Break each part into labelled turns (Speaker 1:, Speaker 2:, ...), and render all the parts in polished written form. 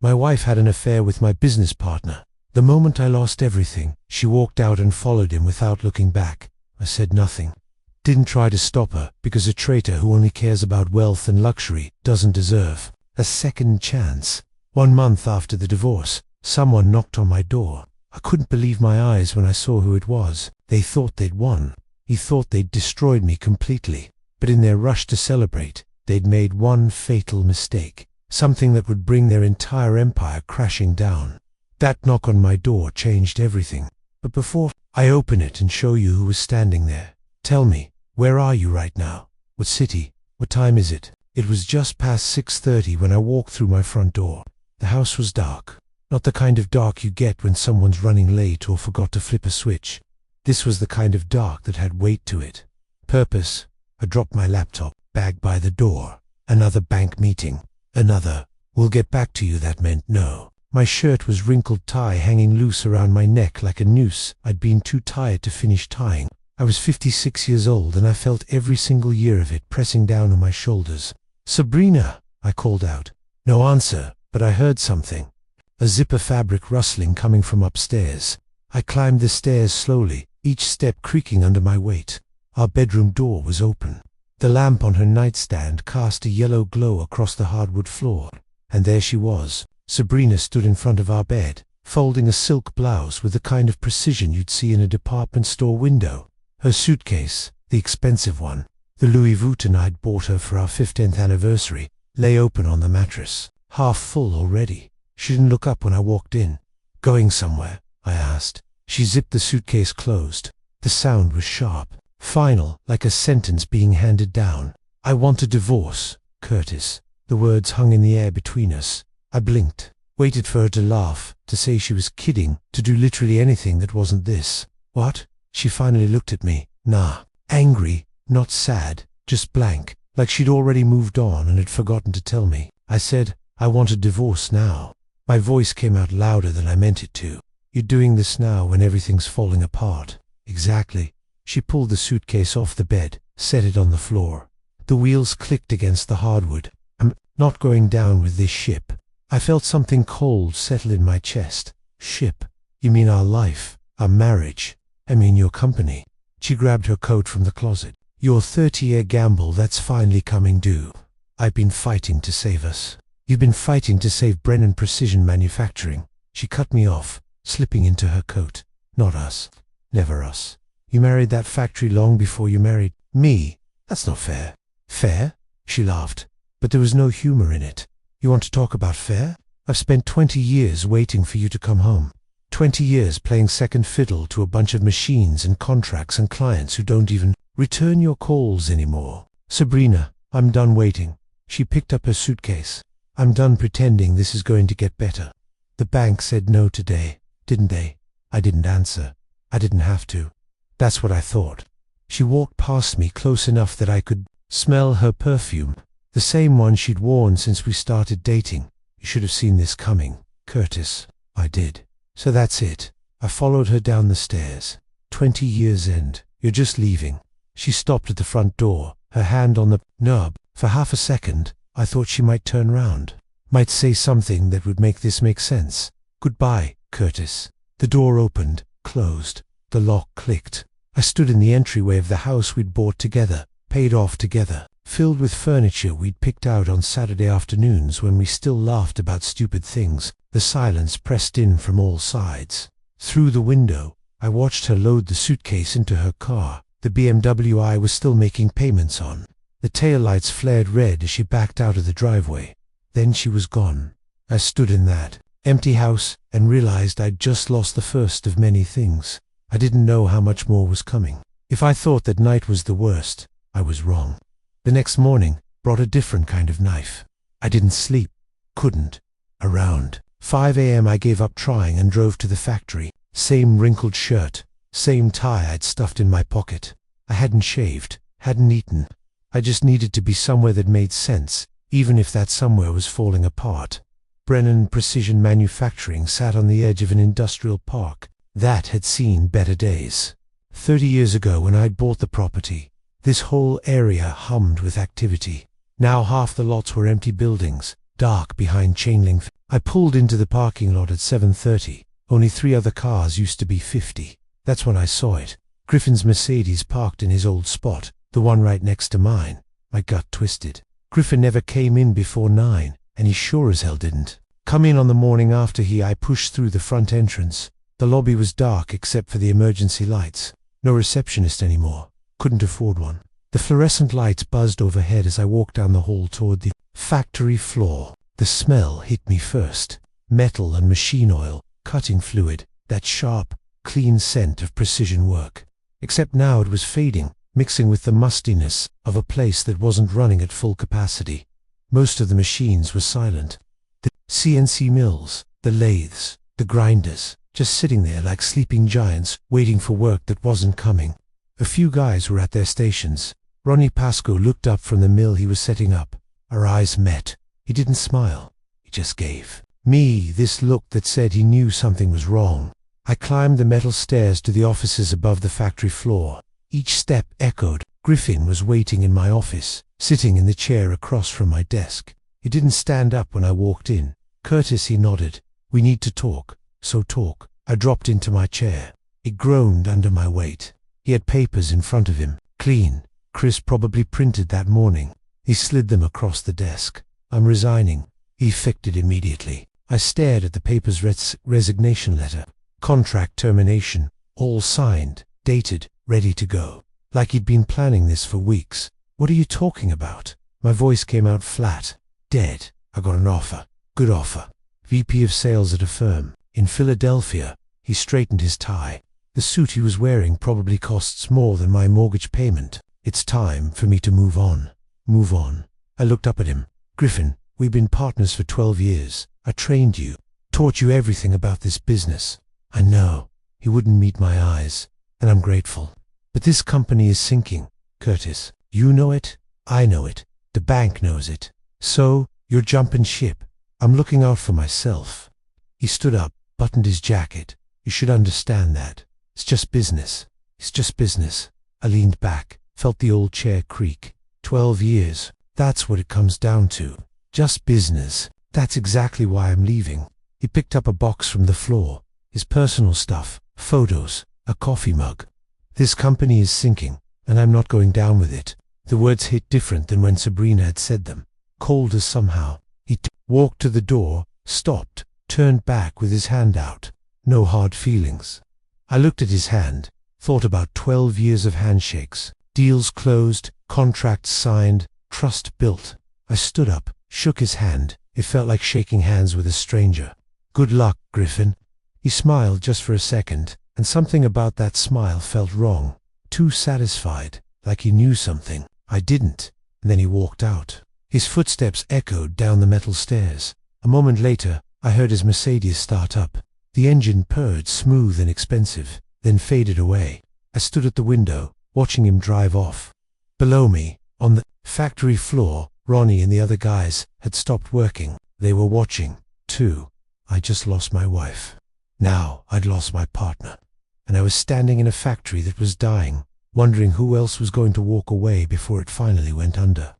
Speaker 1: My wife had an affair with my business partner. The moment I lost everything, she walked out and followed him without looking back. I said nothing. Didn't try to stop her, because a traitor who only cares about wealth and luxury doesn't deserve a second chance. 1 month after the divorce, someone knocked on my door. I couldn't believe my eyes when I saw who it was. They thought they'd won. He thought they'd destroyed me completely. But in their rush to celebrate, they'd made one fatal mistake. Something that would bring their entire empire crashing down. That knock on my door changed everything. But before I open it and show you who was standing there, tell me, where are you right now? What city? What time is it? It was just past 6:30 when I walked through my front door. The house was dark. Not the kind of dark you get when someone's running late or forgot to flip a switch. This was the kind of dark that had weight to it. Purpose. I dropped my laptop bag by the door. Another bank meeting. Another, we'll get back to you, that meant no. My shirt was wrinkled tie hanging loose around my neck like a noose I'd been too tired to finish tying. I was 56 years old and I felt every single year of it pressing down on my shoulders. Sabrina, I called out. No answer, but I heard something. A zipper fabric rustling coming from upstairs. I climbed the stairs slowly, each step creaking under my weight. Our bedroom door was open. The lamp on her nightstand cast a yellow glow across the hardwood floor. And there she was. Sabrina stood in front of our bed, folding a silk blouse with the kind of precision you'd see in a department store window. Her suitcase, the expensive one, the Louis Vuitton I'd bought her for our 15th anniversary, lay open on the mattress, half full already. She didn't look up when I walked in. Going somewhere? I asked. She zipped the suitcase closed. The sound was sharp, final, like a sentence being handed down. I want a divorce, Curtis. The words hung in the air between us. I blinked, waited for her to laugh, to say she was kidding, to do literally anything that wasn't this. What? She finally looked at me. Nah. Angry, not sad, just blank, like she'd already moved on and had forgotten to tell me. I said, I want a divorce now. My voice came out louder than I meant it to. You're doing this now when everything's falling apart. Exactly. She pulled the suitcase off the bed, set it on the floor. The wheels clicked against the hardwood. I'm not going down with this ship. I felt something cold settle in my chest. Ship? You mean our life, our marriage? I mean your company. She grabbed her coat from the closet. Your 30-year gamble that's finally coming due. I've been fighting to save us. You've been fighting to save Brennan Precision Manufacturing. She cut me off, slipping into her coat. Not us. Never us. You married that factory long before you married me. That's not fair. Fair? She laughed. But there was no humor in it. You want to talk about fair? I've spent 20 years waiting for you to come home. 20 years playing second fiddle to a bunch of machines and contracts and clients who don't even return your calls anymore. Sabrina, I'm done waiting. She picked up her suitcase. I'm done pretending this is going to get better. The bank said no today, didn't they? I didn't answer. I didn't have to. That's what I thought. She walked past me close enough that I could smell her perfume. The same one she'd worn since we started dating. You should have seen this coming, Curtis. I did. So that's it. I followed her down the stairs. 20 years end. You're just leaving. She stopped at the front door, her hand on the knob. For half a second, I thought she might turn round. Might say something that would make this make sense. Goodbye, Curtis. The door opened, closed. The lock clicked. I stood in the entryway of the house we'd bought together, paid off together, filled with furniture we'd picked out on Saturday afternoons when we still laughed about stupid things. The silence pressed in from all sides. Through the window, I watched her load the suitcase into her car, the BMW I was still making payments on. The taillights flared red as she backed out of the driveway. Then she was gone. I stood in that empty house and realized I'd just lost the first of many things. I didn't know how much more was coming. If I thought that night was the worst, I was wrong. The next morning brought a different kind of knife. I didn't sleep. Couldn't. Around 5 a.m. I gave up trying and drove to the factory. Same wrinkled shirt, same tie I'd stuffed in my pocket. I hadn't shaved, hadn't eaten. I just needed to be somewhere that made sense, even if that somewhere was falling apart. Brennan Precision Manufacturing sat on the edge of an industrial park that had seen better days. 30 years ago when I'd bought the property, this whole area hummed with activity. Now half the lots were empty buildings, dark behind chain link. I pulled into the parking lot at 7:30. Only 3 other cars used to be 50. That's when I saw it. Griffin's Mercedes parked in his old spot, the one right next to mine. My gut twisted. Griffin never came in before 9, and he sure as hell didn't come in on the morning after I pushed through the front entrance. The lobby was dark except for the emergency lights. No receptionist anymore. Couldn't afford one. The fluorescent lights buzzed overhead as I walked down the hall toward the factory floor. The smell hit me first. Metal and machine oil, cutting fluid, that sharp, clean scent of precision work. Except now it was fading, mixing with the mustiness of a place that wasn't running at full capacity. Most of the machines were silent. The CNC mills, the lathes, the grinders, just sitting there like sleeping giants, waiting for work that wasn't coming. A few guys were at their stations. Ronnie Pascoe looked up from the mill he was setting up. Our eyes met. He didn't smile. He just gave me this look that said he knew something was wrong. I climbed the metal stairs to the offices above the factory floor. Each step echoed. Griffin was waiting in my office, sitting in the chair across from my desk. He didn't stand up when I walked in. "Curtis," he nodded. "We need to talk." "So talk." I dropped into my chair. It groaned under my weight. He had papers in front of him, clean, crisp, probably printed that morning. He slid them across the desk. "I'm resigning." He effected immediately. I stared at the paper's resignation letter. Contract termination, all signed, dated, ready to go. Like he'd been planning this for weeks. "What are you talking about?" My voice came out flat. "Dead. I got an offer. Good offer. VP of sales at a firm in Philadelphia." He straightened his tie. "The suit he was wearing probably costs more than my mortgage payment. It's time for me to move on." "Move on?" I looked up at him. "Griffin, we've been partners for 12 years. I trained you, taught you everything about this business." "I know." He wouldn't meet my eyes. "And I'm grateful. But this company is sinking, Curtis. You know it. I know it. The bank knows it. So, you're jumping ship. I'm looking out for myself." He stood up, buttoned his jacket. "You should understand that. It's just business. It's just business." I leaned back, felt the old chair creak. 12 years. That's what it comes down to. Just business. That's exactly why I'm leaving. He picked up a box from the floor. His personal stuff, photos, a coffee mug. "This company is sinking, and I'm not going down with it." The words hit different than when Sabrina had said them. Cold as somehow. He walked to the door, stopped, turned back with his hand out. No hard feelings. I looked at his hand, thought about 12 years of handshakes. Deals closed, contracts signed, trust built. I stood up, shook his hand. It felt like shaking hands with a stranger. "Good luck, Griffin." He smiled just for a second, and something about that smile felt wrong. Too satisfied, like he knew something I didn't. And then he walked out. His footsteps echoed down the metal stairs. A moment later, I heard his Mercedes start up. The engine purred smooth and expensive, then faded away. I stood at the window, watching him drive off. Below me, on the factory floor, Ronnie and the other guys had stopped working. They were watching, too. I just lost my wife. Now I'd lost my partner. And I was standing in a factory that was dying, wondering who else was going to walk away before it finally went under.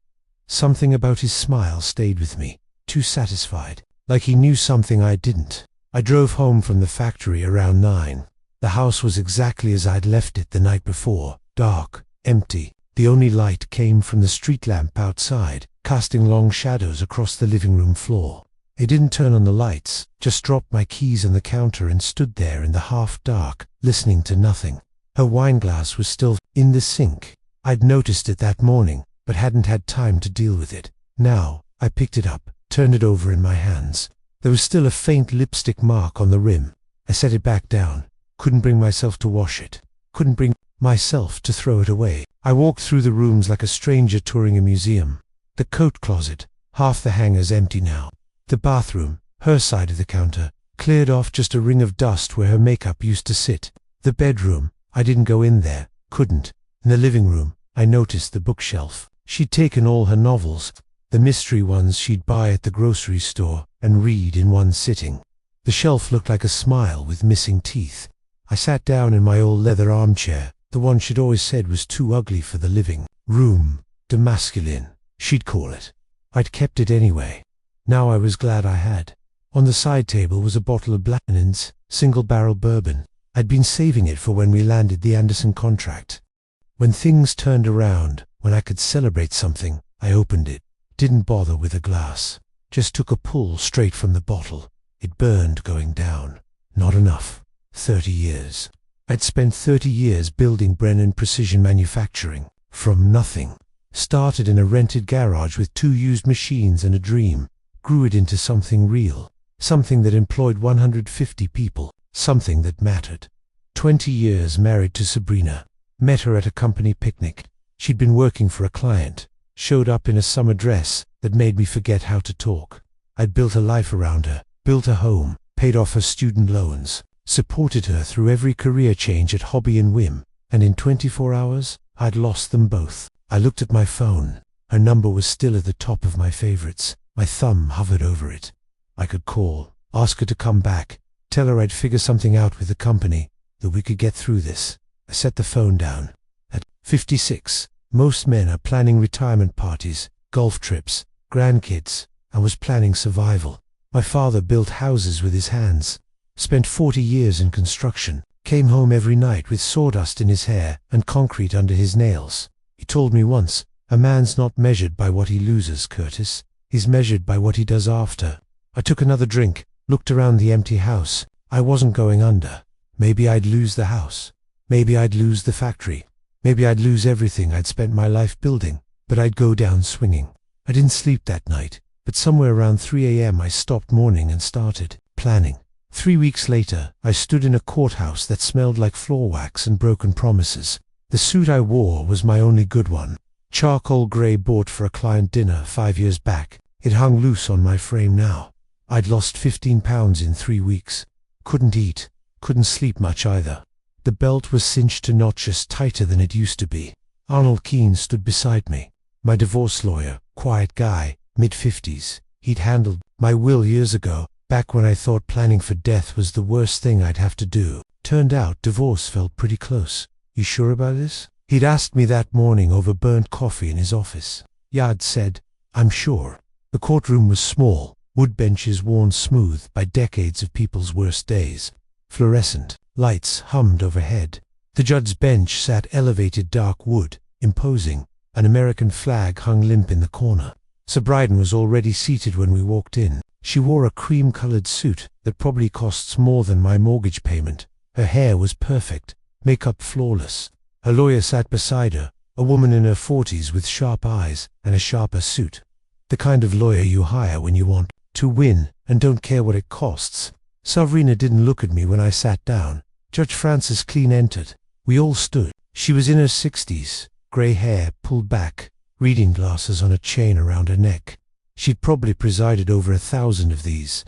Speaker 1: Something about his smile stayed with me, too satisfied, like he knew something I didn't. I drove home from the factory around 9. The house was exactly as I'd left it the night before, dark, empty. The only light came from the street lamp outside, casting long shadows across the living room floor. I didn't turn on the lights, just dropped my keys on the counter and stood there in the half-dark, listening to nothing. Her wine glass was still in the sink. I'd noticed it that morning, but hadn't had time to deal with it. Now, I picked it up, turned it over in my hands. There was still a faint lipstick mark on the rim. I set it back down. Couldn't bring myself to wash it. Couldn't bring myself to throw it away. I walked through the rooms like a stranger touring a museum. The coat closet, half the hangers empty now. The bathroom, her side of the counter, cleared off, just a ring of dust where her makeup used to sit. The bedroom, I didn't go in there, couldn't. In the living room, I noticed the bookshelf. She'd taken all her novels, the mystery ones she'd buy at the grocery store, and read in one sitting. The shelf looked like a smile with missing teeth. I sat down in my old leather armchair, the one she'd always said was too ugly for the living room. Demasculine, she'd call it. I'd kept it anyway. Now I was glad I had. On the side table was a bottle of Blanton's single-barrel bourbon. I'd been saving it for when we landed the Anderson contract. When things turned around, when I could celebrate something, I opened it. Didn't bother with a glass. Just took a pull straight from the bottle. It burned going down. Not enough. 30 years. I'd spent 30 years building Brennan Precision Manufacturing. From nothing. Started in a rented garage with 2 used machines and a dream. Grew it into something real. Something that employed 150 people. Something that mattered. 20 years married to Sabrina. Met her at a company picnic. She'd been working for a client. Showed up in a summer dress that made me forget how to talk. I'd built a life around her. Built a home. Paid off her student loans. Supported her through every career change at hobby and whim. And in 24 hours, I'd lost them both. I looked at my phone. Her number was still at the top of my favorites. My thumb hovered over it. I could call. Ask her to come back. Tell her I'd figure something out with the company. That we could get through this. I set the phone down. At 56, most men are planning retirement parties, golf trips, grandkids. I was planning survival. My father built houses with his hands. Spent 40 years in construction. Came home every night with sawdust in his hair and concrete under his nails. He told me once, a man's not measured by what he loses, Curtis. He's measured by what he does after. I took another drink, looked around the empty house. I wasn't going under. Maybe I'd lose the house. Maybe I'd lose the factory. Maybe I'd lose everything I'd spent my life building. But I'd go down swinging. I didn't sleep that night. But somewhere around 3 a.m. I stopped mourning and started planning. 3 weeks later, I stood in a courthouse that smelled like floor wax and broken promises. The suit I wore was my only good one. Charcoal gray, bought for a client dinner 5 years back. It hung loose on my frame now. I'd lost 15 pounds in 3 weeks. Couldn't eat. Couldn't sleep much either. The belt was cinched to notches tighter than it used to be. Arnold Keene stood beside me. My divorce lawyer, quiet guy, mid-50s. He'd handled my will years ago, back when I thought planning for death was the worst thing I'd have to do. Turned out divorce felt pretty close. You sure about this? He'd asked me that morning over burnt coffee in his office. Yeah, I'd said, I'm sure. The courtroom was small, wood benches worn smooth by decades of people's worst days. Fluorescent lights hummed overhead. The judge's bench sat elevated dark wood, imposing. An American flag hung limp in the corner. Sir Bryden was already seated when we walked in. She wore a cream-colored suit that probably costs more than my mortgage payment. Her hair was perfect, makeup flawless. Her lawyer sat beside her, a woman in her 40s with sharp eyes and a sharper suit. The kind of lawyer you hire when you want to win and don't care what it costs. Sabrina didn't look at me when I sat down. Judge Francis Clean entered. We all stood. She was in her 60s, grey hair pulled back, reading glasses on a chain around her neck. She'd probably presided over 1,000 of these.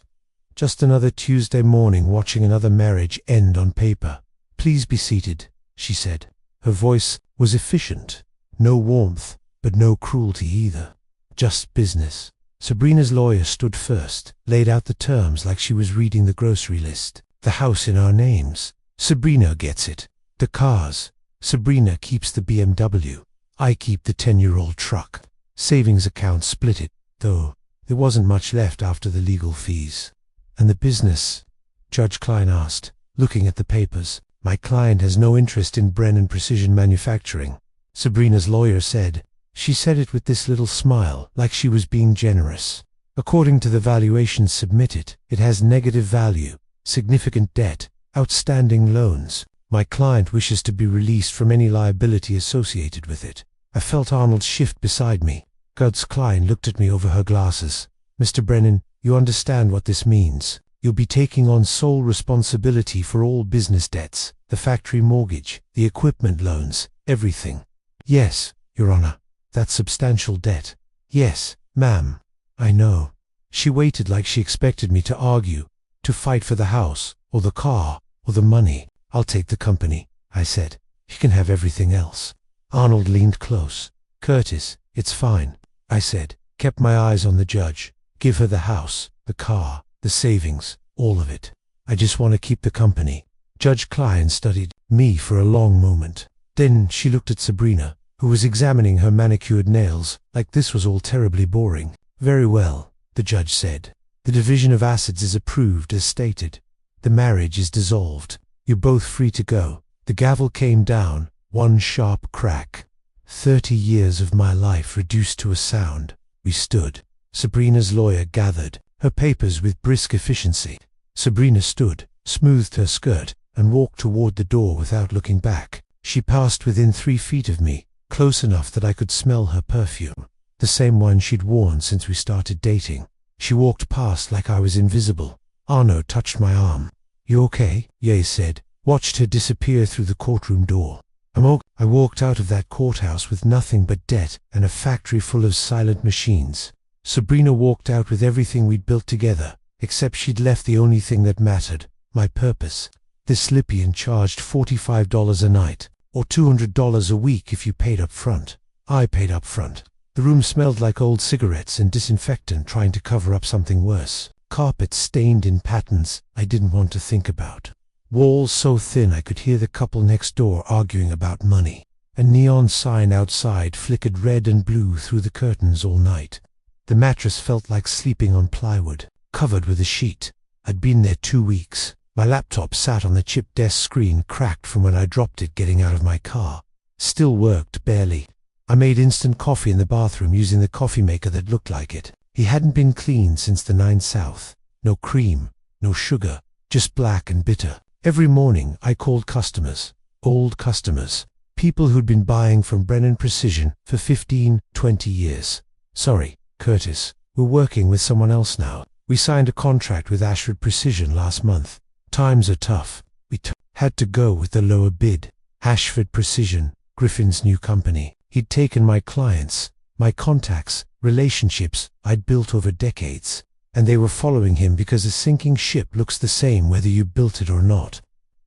Speaker 1: Just another Tuesday morning watching another marriage end on paper. Please be seated, she said. Her voice was efficient. No warmth, but no cruelty either. Just business. Sabrina's lawyer stood first, laid out the terms like she was reading the grocery list. The house in our names. Sabrina gets it. The cars. Sabrina keeps the BMW. I keep the 10-year-old truck. Savings account split it, though there wasn't much left after the legal fees. And the business? Judge Klein asked, looking at the papers. My client has no interest in Brennan Precision Manufacturing. Sabrina's lawyer said. She said it with this little smile, like she was being generous. According to the valuations submitted, it has negative value, significant debt, outstanding loans. My client wishes to be released from any liability associated with it. I felt Arnold shift beside me. Judge Klein looked at me over her glasses. Mr. Brennan, you understand what this means. You'll be taking on sole responsibility for all business debts, the factory mortgage, the equipment loans, everything. Yes, Your Honor. That's substantial debt. Yes, ma'am. I know. She waited like she expected me to argue, to fight for the house, or the car, or the money. I'll take the company, I said. You can have everything else. Arnold leaned close. Curtis, it's fine, I said. Kept my eyes on the judge. Give her the house, the car, the savings, all of it. I just want to keep the company. Judge Klein studied me for a long moment. Then she looked at Sabrina, who was examining her manicured nails, like this was all terribly boring. Very well. the judge said. The division of assets is approved as stated. The marriage is dissolved. You're both free to go. The gavel came down, one sharp crack. 30 years of my life reduced to a sound. We stood. Sabrina's lawyer gathered her papers with brisk efficiency. Sabrina stood, smoothed her skirt, and walked toward the door without looking back. She passed within 3 feet of me, close enough that I could smell her perfume, the same one she'd worn since we started dating. She walked past like I was invisible. Arno touched my arm. "You okay?" Ye said, watched her disappear through the courtroom door. I walked out of that courthouse with nothing but debt and a factory full of silent machines. Sabrina walked out with everything we'd built together, except she'd left the only thing that mattered, my purpose. This Lippian charged $45 a night, or $200 a week if you paid up front. I paid up front. The room smelled like old cigarettes and disinfectant trying to cover up something worse. Carpet stained in patterns I didn't want to think about. Walls so thin I could hear the couple next door arguing about money. A neon sign outside flickered red and blue through the curtains all night. The mattress felt like sleeping on plywood, covered with a sheet. I'd been there 2 weeks. My laptop sat on the chipped desk screen, cracked from when I dropped it getting out of my car. Still worked, barely. I made instant coffee in the bathroom using the coffee maker that looked like it. He hadn't been cleaned since the 9 South. No cream, no sugar, just black and bitter. Every morning I called customers, old customers, people who'd been buying from Brennan Precision for 15, 20 years. "Sorry, Curtis, we're working with someone else now. We signed a contract with Astral Precision last month. Times are tough. We had to go with the lower bid. Ashford Precision, Griffin's new company. He'd taken my clients, my contacts, relationships I'd built over decades, and they were following him because a sinking ship looks the same whether you built it or not."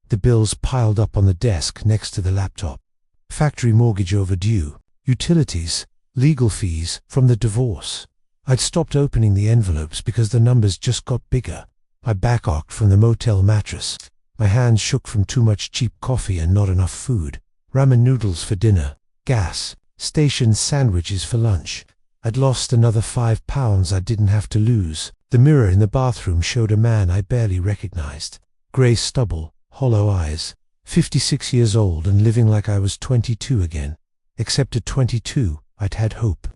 Speaker 1: The bills piled up on the desk next to the laptop. Factory mortgage overdue, utilities, legal fees from the divorce. I'd stopped opening the envelopes because the numbers just got bigger. My back ached from the motel mattress. My hands shook from too much cheap coffee and not enough food. Ramen noodles for dinner, gas, station sandwiches for lunch. I'd lost another 5 pounds I didn't have to lose. The mirror in the bathroom showed a man I barely recognized. Grey stubble, hollow eyes, 56 years old and living like I was 22 again. Except at 22, I'd had hope.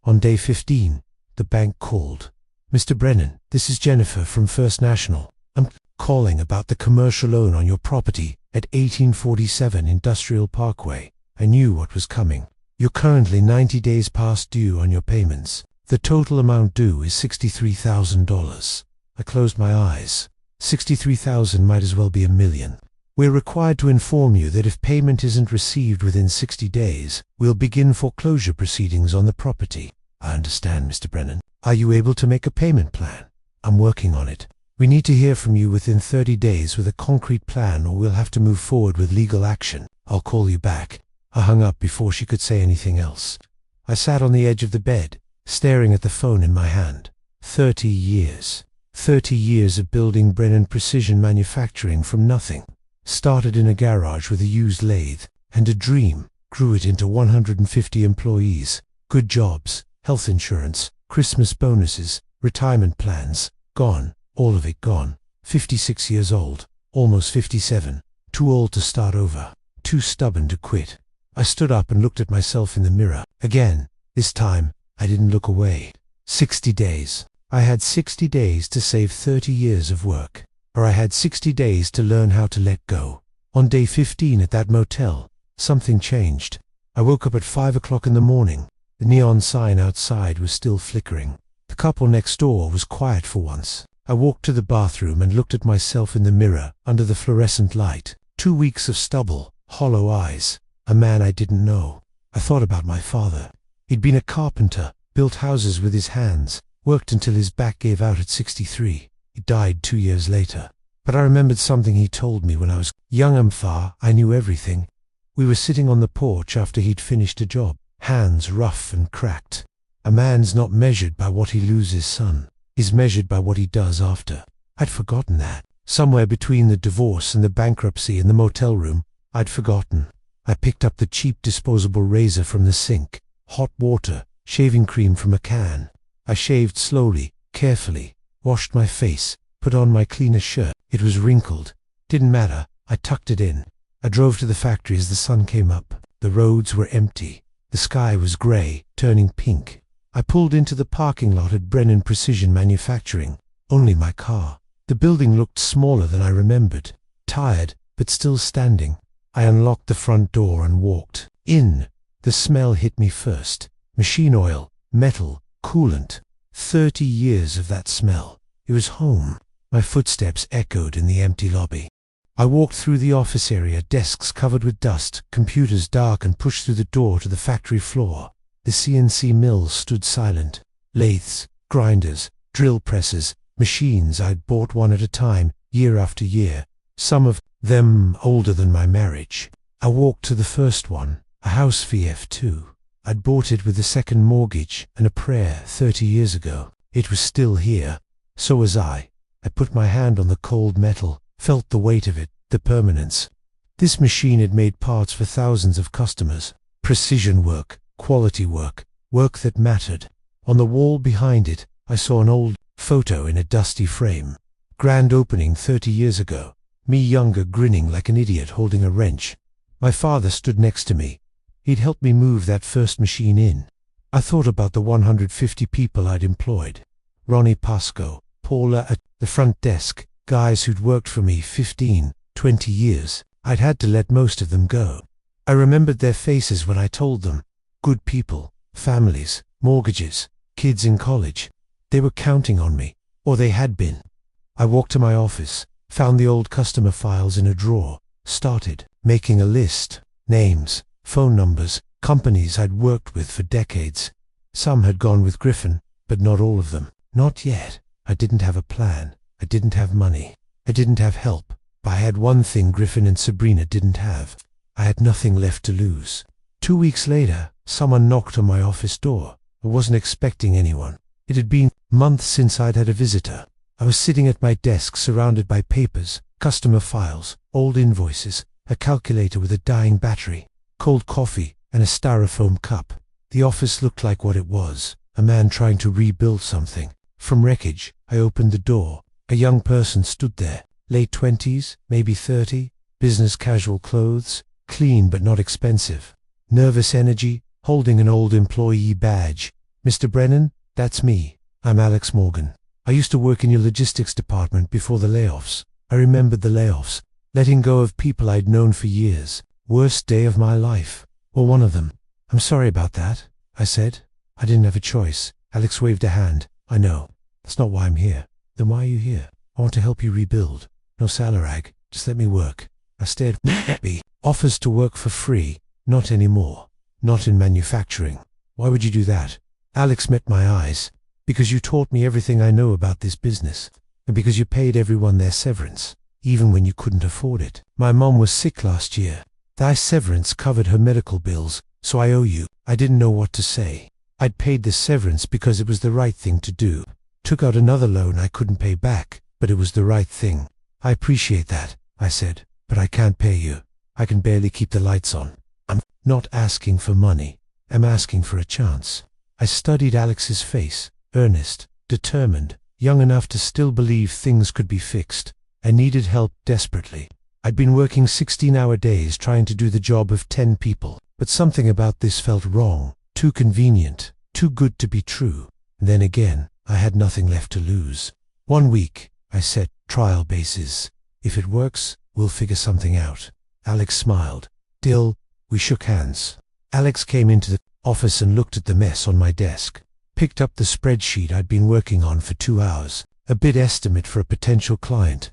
Speaker 1: On day 15, the bank called. "Mr. Brennan, this is Jennifer from First National. I'm calling about the commercial loan on your property at 1847 Industrial Parkway. I knew what was coming. You're currently 90 days past due on your payments. The total amount due is $63,000. I closed my eyes. 63,000 might as well be $1 million. We're required to inform you that if payment isn't received within 60 days, we'll begin foreclosure proceedings on the property." "I understand, Mr. Brennan. Are you able to make a payment plan?" "I'm working on it. We need to hear from you within 30 days with a concrete plan or we'll have to move forward with legal action. I'll call you back." I hung up before she could say anything else. I sat on the edge of the bed, staring at the phone in my hand. 30 years. 30 years of building Brennan Precision Manufacturing from nothing. Started in a garage with a used lathe, and a dream, grew it into 150 employees, good jobs, health insurance, Christmas bonuses, retirement plans, gone, all of it gone. 56 years old, almost 57, too old to start over, too stubborn to quit. I stood up and looked at myself in the mirror. Again, this time, I didn't look away. 60 days. I had 60 days to save 30 years of work. Or I had 60 days to learn how to let go. On day 15 at that motel, something changed. I woke up at 5 o'clock in the morning. The neon sign outside was still flickering. The couple next door was quiet for once. I walked to the bathroom and looked at myself in the mirror under the fluorescent light. 2 weeks of stubble, hollow eyes. A man I didn't know. I thought about my father. He'd been a carpenter, built houses with his hands, worked until his back gave out at 63. He died 2 years later. But I remembered something he told me when I was young and far. I knew everything. We were sitting on the porch after he'd finished a job, hands rough and cracked. A man's not measured by what he loses, son. He's measured by what he does after. I'd forgotten that. Somewhere between the divorce and the bankruptcy in the motel room, I'd forgotten. I picked up the cheap disposable razor from the sink, hot water, shaving cream from a can. I shaved slowly, carefully, washed my face, put on my cleanest shirt. It was wrinkled. Didn't matter. I tucked it in. I drove to the factory as the sun came up. The roads were empty. The sky was grey, turning pink. I pulled into the parking lot at Brennan Precision Manufacturing. Only my car. The building looked smaller than I remembered. Tired, but still standing. I unlocked the front door and walked in. The smell hit me first. Machine oil, metal, coolant. 30 years of that smell. It was home. My footsteps echoed in the empty lobby. I walked through the office area, desks covered with dust, computers dark, and pushed through the door to the factory floor. The CNC mills stood silent. Lathes, grinders, drill presses, machines I'd bought one at a time, year after year. Some of them older than my marriage. I walked to the first one, a house VF2. I'd bought it with a second mortgage and a prayer 30 years ago. It was still here. So was I. I put my hand on the cold metal, felt the weight of it, the permanence. This machine had made parts for thousands of customers. Precision work, quality work, work that mattered. On the wall behind it, I saw an old photo in a dusty frame. Grand opening 30 years ago. Me younger, grinning like an idiot, holding a wrench. My father stood next to me. He'd helped me move that first machine in. I thought about the 150 people I'd employed. Ronnie Pascoe, Paula at the front desk, guys who'd worked for me 15, 20 years. I'd had to let most of them go. I remembered their faces when I told them. Good people, families, mortgages, kids in college. They were counting on me, or they had been. I walked to my office, found the old customer files in a drawer, started making a list. Names, phone numbers, companies I'd worked with for decades. Some had gone with Griffin, but not all of them. Not yet. I didn't have a plan. I didn't have money. I didn't have help. But I had one thing Griffin and Sabrina didn't have. I had nothing left to lose. 2 weeks later, someone knocked on my office door. I wasn't expecting anyone. It had been months since I'd had a visitor. I was sitting at my desk surrounded by papers, customer files, old invoices, a calculator with a dying battery, cold coffee, and a styrofoam cup. The office looked like what it was, a man trying to rebuild something. From wreckage, I opened the door. A young person stood there, late 20s, maybe 30, business casual clothes, clean but not expensive. Nervous energy, holding an old employee badge. Mr. Brennan, that's me. I'm Alex Morgan. I used to work in your logistics department before the layoffs. I remembered the layoffs, letting go of people I'd known for years. Worst day of my life. Or one of them. I'm sorry about that, I said. I didn't have a choice. Alex waved a hand. I know. That's not why I'm here. Then why are you here? I want to help you rebuild. No salarag. Just let me work. I stared. Offers to work for free. Not anymore. Not in manufacturing. Why would you do that? Alex met my eyes. Because you taught me everything I know about this business. And because you paid everyone their severance. Even when you couldn't afford it. My mom was sick last year. Thy severance covered her medical bills. So I owe you. I didn't know what to say. I'd paid this severance because it was the right thing to do. Took out another loan I couldn't pay back, but it was the right thing. I appreciate that, I said, but I can't pay you. I can barely keep the lights on. I'm not asking for money. I'm asking for a chance. I studied Alex's face, earnest, determined, young enough to still believe things could be fixed. I needed help desperately. I'd been working 16-hour days trying to do the job of 10 people, but something about this felt wrong, too convenient, too good to be true. And then again, I had nothing left to lose. 1 week, I set trial basis. If it works, we'll figure something out. Alex smiled. Dill, we shook hands. Alex came into the office and looked at the mess on my desk. Picked up the spreadsheet I'd been working on for 2 hours. A bid estimate for a potential client.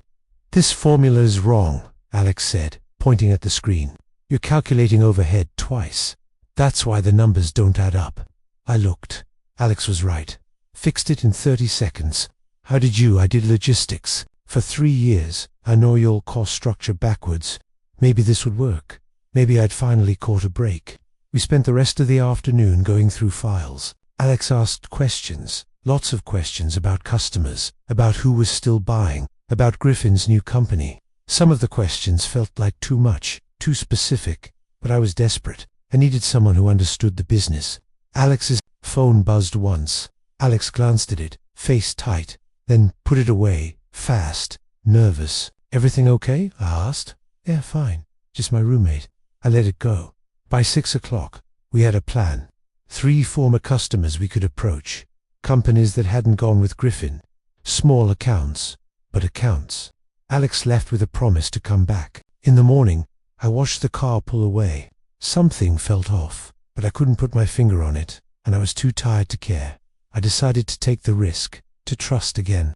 Speaker 1: This formula is wrong, Alex said, pointing at the screen. You're calculating overhead twice. That's why the numbers don't add up. I looked. Alex was right. Fixed it in 30 seconds. How did you? I did logistics. For 3 years. I know your cost structure backwards. Maybe this would work. Maybe I'd finally caught a break. We spent the rest of the afternoon going through files. Alex asked questions. Lots of questions about customers, about who was still buying, about Griffin's new company. Some of the questions felt like too much, too specific, but I was desperate. I needed someone who understood the business. Alex's phone buzzed once. Alex glanced at it, face tight, then put it away, fast, nervous. "Everything okay?" I asked. "Yeah, fine. Just my roommate." I let it go. By 6 o'clock, we had a plan. 3 former customers we could approach. Companies that hadn't gone with Griffin. Small accounts, but accounts. Alex left with a promise to come back. In the morning, I watched the car pull away. Something felt off, but I couldn't put my finger on it, and I was too tired to care. I decided to take the risk, to trust again.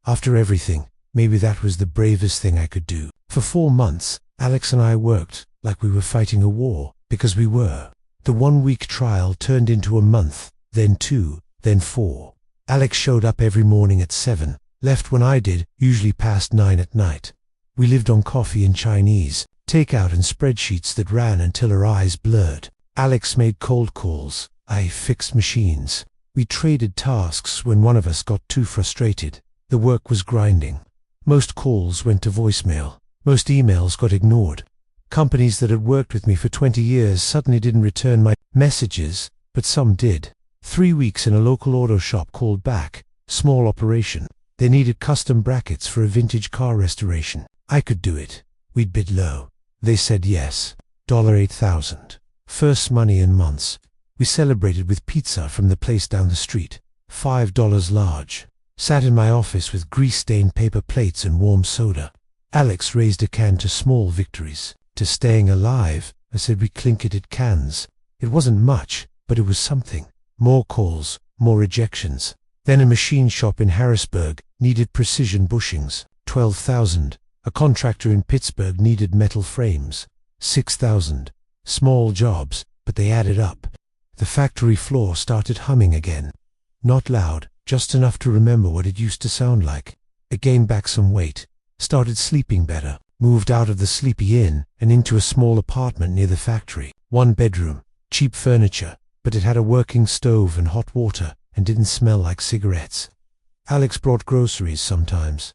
Speaker 1: After everything, maybe that was the bravest thing I could do. For 4 months, Alex and I worked like we were fighting a war, because we were. The 1-week trial turned into a month, then 2, then 4. Alex showed up every morning at 7, left when I did, usually past 9 at night. We lived on coffee and Chinese, takeout and spreadsheets that ran until her eyes blurred. Alex made cold calls. I fixed machines. We traded tasks when one of us got too frustrated. The work was grinding. Most calls went to voicemail. Most emails got ignored. Companies that had worked with me for 20 years suddenly didn't return my messages, but some did. 3 weeks in a local auto shop called back. Small operation. They needed custom brackets for a vintage car restoration. I could do it. We'd bid low. They said yes. $8,000. First money in months. We celebrated with pizza from the place down the street. $5 large. Sat in my office with grease-stained paper plates and warm soda. Alex raised a can to small victories. To staying alive, I said we clinketed cans. It wasn't much, but it was something. More calls, more rejections. Then a machine shop in Harrisburg needed precision bushings. $12,000. A contractor in Pittsburgh needed metal frames. $6,000. Small jobs, but they added up. The factory floor started humming again. Not loud, just enough to remember what it used to sound like. I gained back some weight. Started sleeping better. Moved out of the sleepy inn and into a small apartment near the factory. 1 bedroom, cheap furniture, but it had a working stove and hot water and didn't smell like cigarettes. Alex brought groceries sometimes.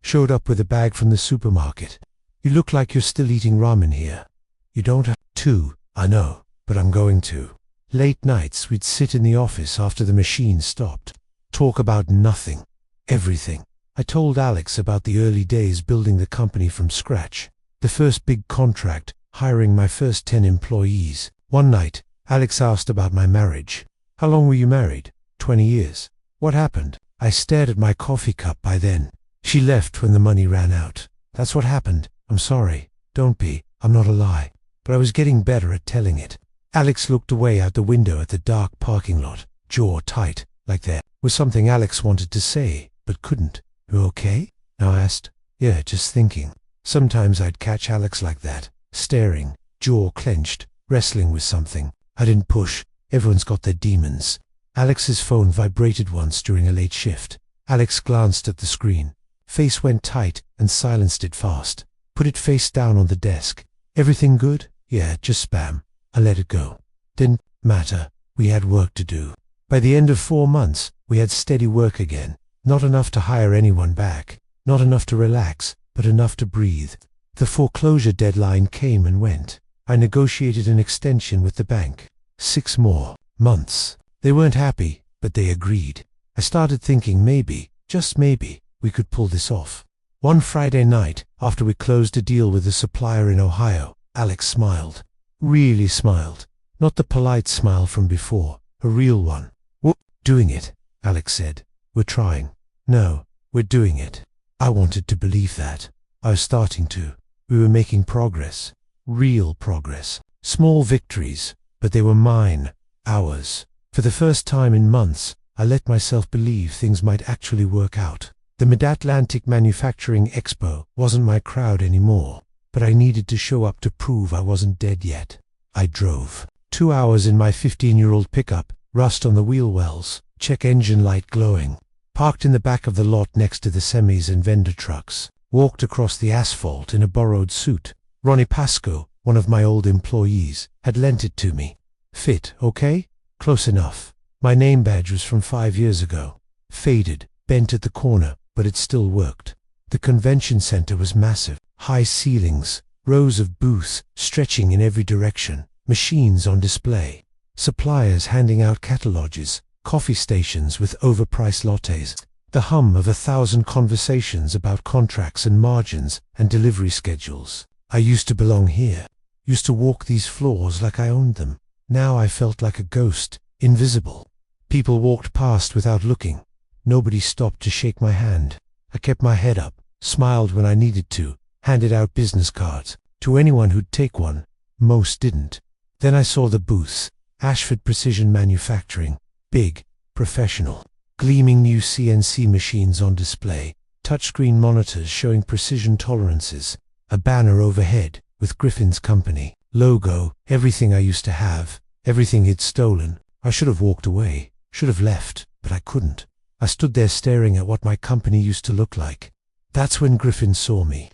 Speaker 1: Showed up with a bag from the supermarket. "You look like you're still eating ramen here." "You don't have to." "I know, but I'm going to." Late nights we'd sit in the office after the machine stopped. Talk about nothing. Everything. I told Alex about the early days building the company from scratch. The first big contract, hiring my first 10 employees. One night, Alex asked about my marriage. "How long were you married?" 20 years. "What happened?" I stared at my coffee cup by then. "She left when the money ran out. That's what happened. I'm sorry." "Don't be. I'm not a lie." But I was getting better at telling it. Alex looked away out the window at the dark parking lot, jaw tight, like there was something Alex wanted to say, but couldn't. "You okay?" I asked. "Yeah, just thinking." Sometimes I'd catch Alex like that, staring, jaw clenched, wrestling with something. I didn't push. Everyone's got their demons. Alex's phone vibrated once during a late shift. Alex glanced at the screen. Face went tight and silenced it fast. Put it face down on the desk. "Everything good?" "Yeah, just spam." I let it go. Didn't matter. We had work to do. By the end of 4 months, we had steady work again. Not enough to hire anyone back. Not enough to relax, but enough to breathe. The foreclosure deadline came and went. I negotiated an extension with the bank. 6 more months. They weren't happy, but they agreed. I started thinking maybe, just maybe, we could pull this off. One Friday night, after we closed a deal with a supplier in Ohio, Alex smiled. Really smiled. Not the polite smile from before, a real one. "We're doing it," Alex said. "We're trying." "No, we're doing it." I wanted to believe that. I was starting to. We were making progress. Real progress. Small victories, but they were mine. Ours. For the first time in months, I let myself believe things might actually work out. The Mid-Atlantic Manufacturing Expo wasn't my crowd anymore, but I needed to show up to prove I wasn't dead yet. I drove. 2 hours in my 15-year-old pickup, rust on the wheel wells, check engine light glowing. Parked in the back of the lot next to the semis and vendor trucks. Walked across the asphalt in a borrowed suit. Ronnie Pascoe, one of my old employees, had lent it to me. "Fit, okay?" "Close enough." My name badge was from 5 years ago. Faded, bent at the corner, but it still worked. The convention center was massive. High ceilings, rows of booths stretching in every direction, machines on display. Suppliers handing out catalogs, coffee stations with overpriced lattes. The hum of 1,000 conversations about contracts and margins and delivery schedules. I used to belong here, used to walk these floors like I owned them. Now I felt like a ghost, invisible. People walked past without looking. Nobody stopped to shake my hand. I kept my head up, smiled when I needed to, handed out business cards to anyone who'd take one. Most didn't. Then I saw the booths. Ashford Precision Manufacturing. Big, professional. Gleaming new CNC machines on display. Touchscreen monitors showing precision tolerances. A banner overhead with Griffin's company logo. Everything I used to have. Everything he'd stolen. I should have walked away. Should have left, but I couldn't. I stood there staring at what my company used to look like. That's when Griffin saw me.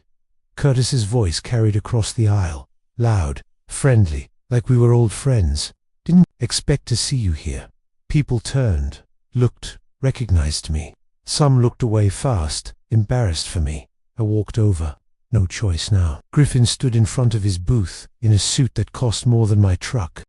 Speaker 1: Curtis's voice carried across the aisle. Loud, friendly, like we were old friends. Didn't expect to see you here. People turned, looked, recognized me. Some looked away fast, embarrassed for me. I walked over. No choice now. Griffin stood in front of his booth, in a suit that cost more than my truck.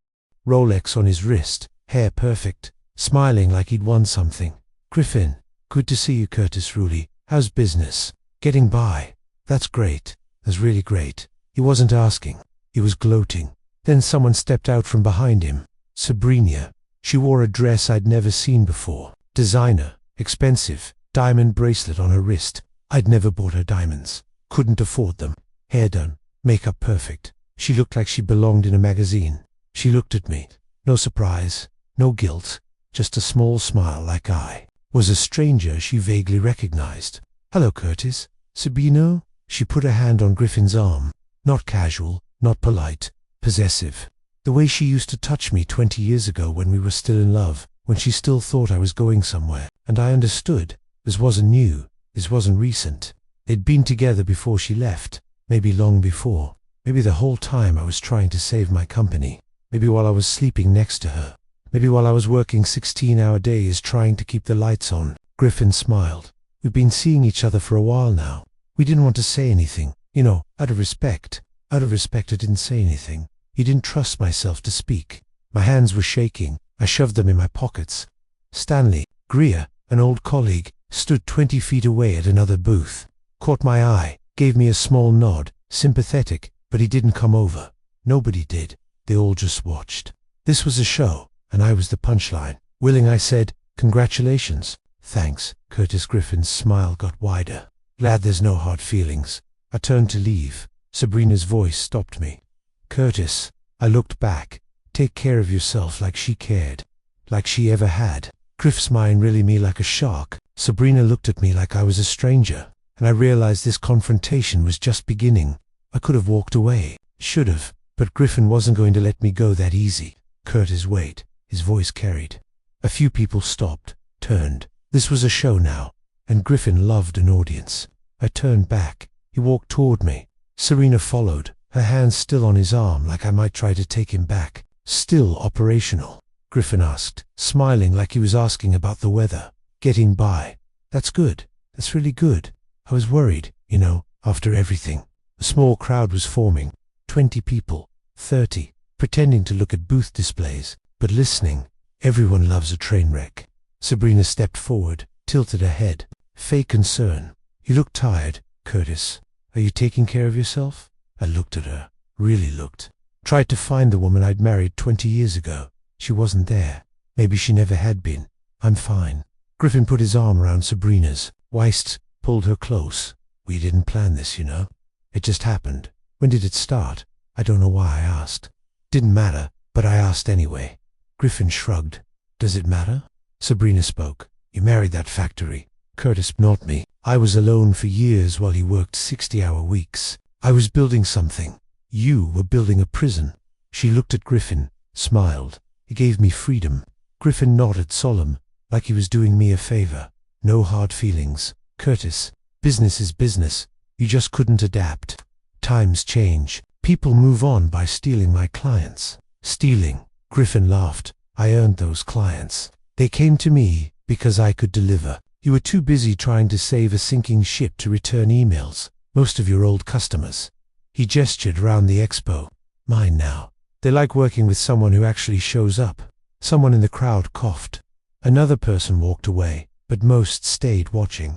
Speaker 1: Rolex on his wrist, hair perfect, smiling like he'd won something. Griffin, good to see you, Curtis Ruley. How's business? Getting by. That's great. That's really great. He wasn't asking. He was gloating. Then someone stepped out from behind him. Sabrina. She wore a dress I'd never seen before. Designer. Expensive. Diamond bracelet on her wrist. I'd never bought her diamonds. Couldn't afford them. Hair done. Makeup perfect. She looked like she belonged in a magazine. She looked at me. No surprise. No guilt. Just a small smile like I was a stranger she vaguely recognized. Hello, Curtis. Sabino? She put a hand on Griffin's arm. Not casual, not polite, possessive. The way she used to touch me 20 years ago when we were still in love, when she still thought I was going somewhere. And I understood. This wasn't new. This wasn't recent. They'd been together before she left. Maybe long before. Maybe the whole time I was trying to save my company. Maybe while I was sleeping next to her. Maybe while I was working 16-hour days trying to keep the lights on. Griffin smiled. We've been seeing each other for a while now. We didn't want to say anything. You know, out of respect. Out of respect, I didn't say anything. He didn't trust myself to speak. My hands were shaking. I shoved them in my pockets. Stanley Greer, an old colleague, stood 20 feet away at another booth. Caught my eye, gave me a small nod, sympathetic, but he didn't come over. Nobody did. They all just watched. This was a show, and I was the punchline. Willing, I said, "Congratulations." "Thanks." Curtis Griffin's smile got wider. "Glad there's no hard feelings." I turned to leave. Sabrina's voice stopped me. "Curtis." I looked back. "Take care of yourself like she cared. Like she ever had." Griff's mind really me like a shark. Sabrina looked at me like I was a stranger. And I realized this confrontation was just beginning. I could have walked away. Should have. But Griffin wasn't going to let me go that easy. "Curtis, wait." His voice carried. A few people stopped, turned. This was a show now, and Griffin loved an audience. I turned back. He walked toward me. Serena followed, her hands still on his arm like I might try to take him back. "Still operational?" Griffin asked, smiling like he was asking about the weather. "Getting by." "That's good. That's really good. I was worried, you know, after everything." A small crowd was forming. 20 people, 30, pretending to look at booth displays, but listening. Everyone loves a train wreck. Sabrina stepped forward, tilted her head. Fake concern. "You look tired, Curtis. Are you taking care of yourself?" I looked at her. Really looked. Tried to find the woman I'd married 20 years ago. She wasn't there. Maybe she never had been. "I'm fine." Griffin put his arm around Sabrina's waist, pulled her close. "We didn't plan this, you know. It just happened." "When did it start?" I don't know why I asked. Didn't matter, but I asked anyway. Griffin shrugged. "Does it matter?" Sabrina spoke. "You married that factory." Curtis, not me. I was alone for years while he worked 60-hour weeks. I was building something. You were building a prison. She looked at Griffin, smiled. He gave me freedom. Griffin nodded solemn, like he was doing me a favor. No hard feelings. "Curtis, business is business. You just couldn't adapt. Times change. People move on by stealing my clients." "Stealing?" Griffin laughed. "I earned those clients. They came to me because I could deliver. You were too busy trying to save a sinking ship to return emails. Most of your old customers." He gestured around the expo. "Mine now. They like working with someone who actually shows up." Someone in the crowd coughed. Another person walked away. but most stayed watching.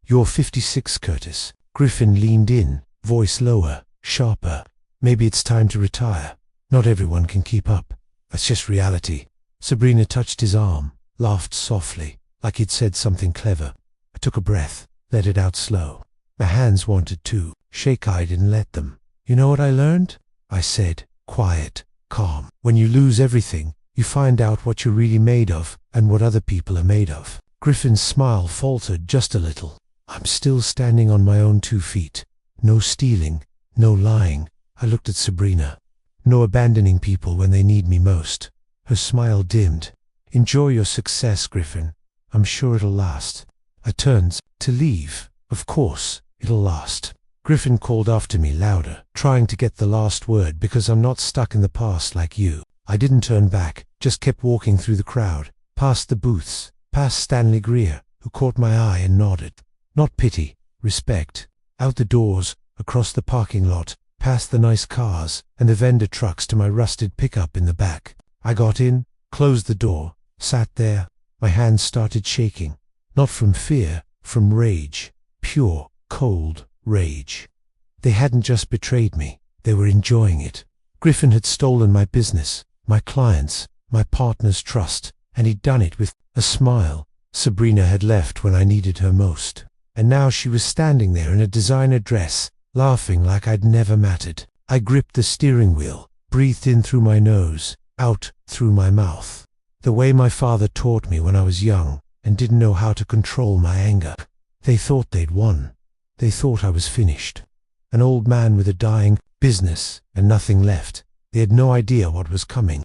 Speaker 1: "You're 56, Curtis." Griffin leaned in, voice lower, sharper. "Maybe it's time to retire. Not everyone can keep up. That's just reality." Sabrina touched his arm, laughed softly, like he'd said something clever. I took a breath, let it out slow. My hands wanted to shake. I didn't let them. "You know what I learned?" I said, quiet, calm. "When you lose everything, you find out what you're really made of and what other people are made of." Griffin's smile faltered just a little. "I'm still standing on my own 2 feet. No stealing, no lying." I looked at Sabrina. "No abandoning people when they need me most." Her smile dimmed. "Enjoy your success, Griffin. I'm sure it'll last." I turned to leave. "Of course, it'll last." Griffin called after me louder, trying to get the last word, "because I'm not stuck in the past like you." I didn't turn back, just kept walking through the crowd, past the booths, past Stanley Greer, who caught my eye and nodded. Not pity, respect. Out the doors, across the parking lot, past the nice cars and the vendor trucks to my rusted pickup in the back. I got in, closed the door, sat there. My hands started shaking. Not from fear, from rage. Pure, cold rage. They hadn't just betrayed me, they were enjoying it. Griffin had stolen my business, my clients, my partner's trust, and he'd done it with a smile. Sabrina had left when I needed her most, and now she was standing there in a designer dress, laughing like I'd never mattered. I gripped the steering wheel, breathed in through my nose, out through my mouth. The way my father taught me when I was young and didn't know how to control my anger. They thought they'd won. They thought I was finished. An old man with a dying business and nothing left. They had no idea what was coming.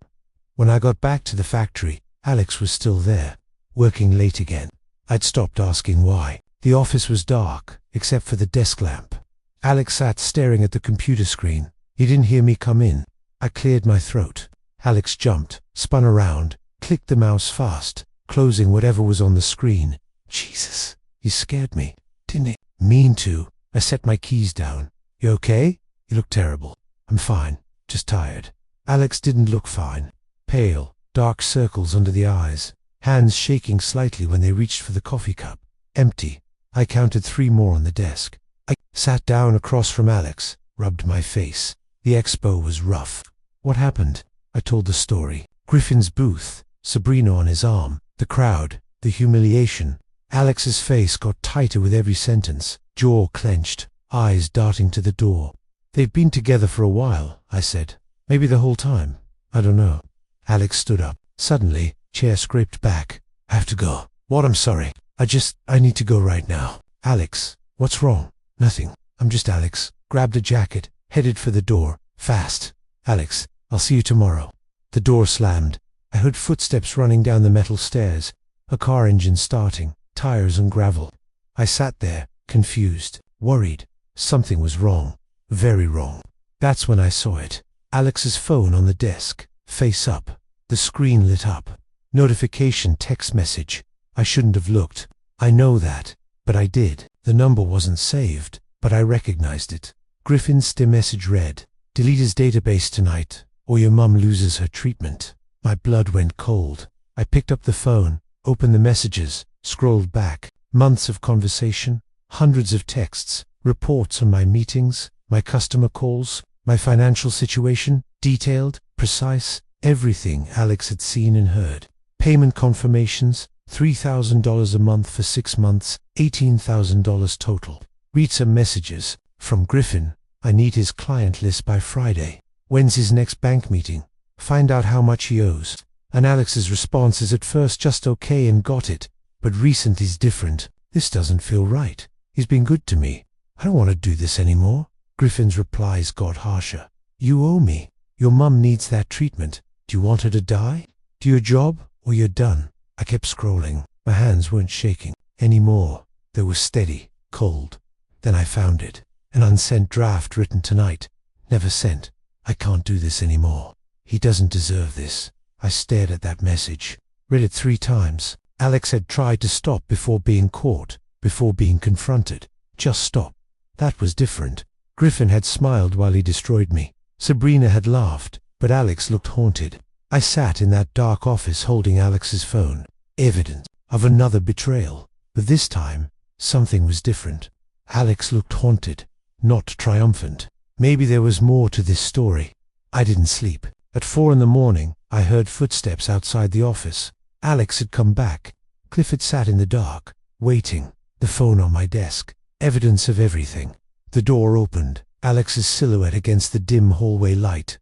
Speaker 1: When I got back to the factory, Alex was still there, working late again. I'd stopped asking why. The office was dark, except for the desk lamp. Alex sat staring at the computer screen. He didn't hear me come in. I cleared my throat. Alex jumped, spun around, clicked the mouse fast, closing whatever was on the screen. Jesus, he scared me, didn't he? Mean to. I set my keys down. "You okay?" "You look terrible." "I'm fine, just tired." Alex didn't look fine. Pale, dark circles under the eyes, hands shaking slightly when they reached for the coffee cup. Empty. I counted 3 more on the desk. I sat down across from Alex, rubbed my face. The expo was rough. "What happened?" I told the story. Griffin's booth, Sabrina on his arm, the crowd, the humiliation. Alex's face got tighter with every sentence, jaw clenched, eyes darting to the door. "They've been together for a while," I said. "Maybe the whole time. I don't know." Alex stood up. Suddenly, chair scraped back. "I have to go." "What? I'm sorry. I need to go right now." "Alex, what's wrong?" "Nothing. I'm just Alex." Grabbed a jacket, headed for the door, fast. "Alex, I'll see you tomorrow." The door slammed. I heard footsteps running down the metal stairs, a car engine starting, tires and gravel. I sat there, confused, worried. Something was wrong. Very wrong. That's when I saw it. Alex's phone on the desk, face up. The screen lit up. Notification text message. I shouldn't have looked. I know that, but I did. The number wasn't saved, but I recognized it. Griffin's message read, "Delete his database tonight, or your mum loses her treatment." My blood went cold. I picked up the phone, opened the messages, scrolled back. Months of conversation, hundreds of texts, reports on my meetings, my customer calls, my financial situation, detailed, precise, everything Alex had seen and heard. Payment confirmations, $3,000 a month for 6 months, $18,000 total. Read some messages. From Griffin, "I need his client list by Friday. When's his next bank meeting? Find out how much he owes." And Alex's response is, "At first just okay and got it, but recent is different. This doesn't feel right. He's been good to me. I don't want to do this anymore." Griffin's replies got harsher. "You owe me. Your mum needs that treatment. Do you want her to die? Do your job or you're done." I kept scrolling. My hands weren't shaking anymore. They were steady, cold. Then I found it. An unsent draft written tonight. Never sent. "I can't do this anymore. He doesn't deserve this." I stared at that message. Read it 3 times. Alex had tried to stop before being caught, before being confronted. Just stop. That was different. Griffin had smiled while he destroyed me. Sabrina had laughed, but Alex looked haunted. I sat in that dark office holding Alex's phone. Evidence of another betrayal. But this time, something was different. Alex looked haunted, not triumphant. Maybe there was more to this story. I didn't sleep. At 4 in the morning, I heard footsteps outside the office. Alex had come back. Cliff had sat in the dark, waiting, the phone on my desk. Evidence of everything. The door opened, Alex's silhouette against the dim hallway light.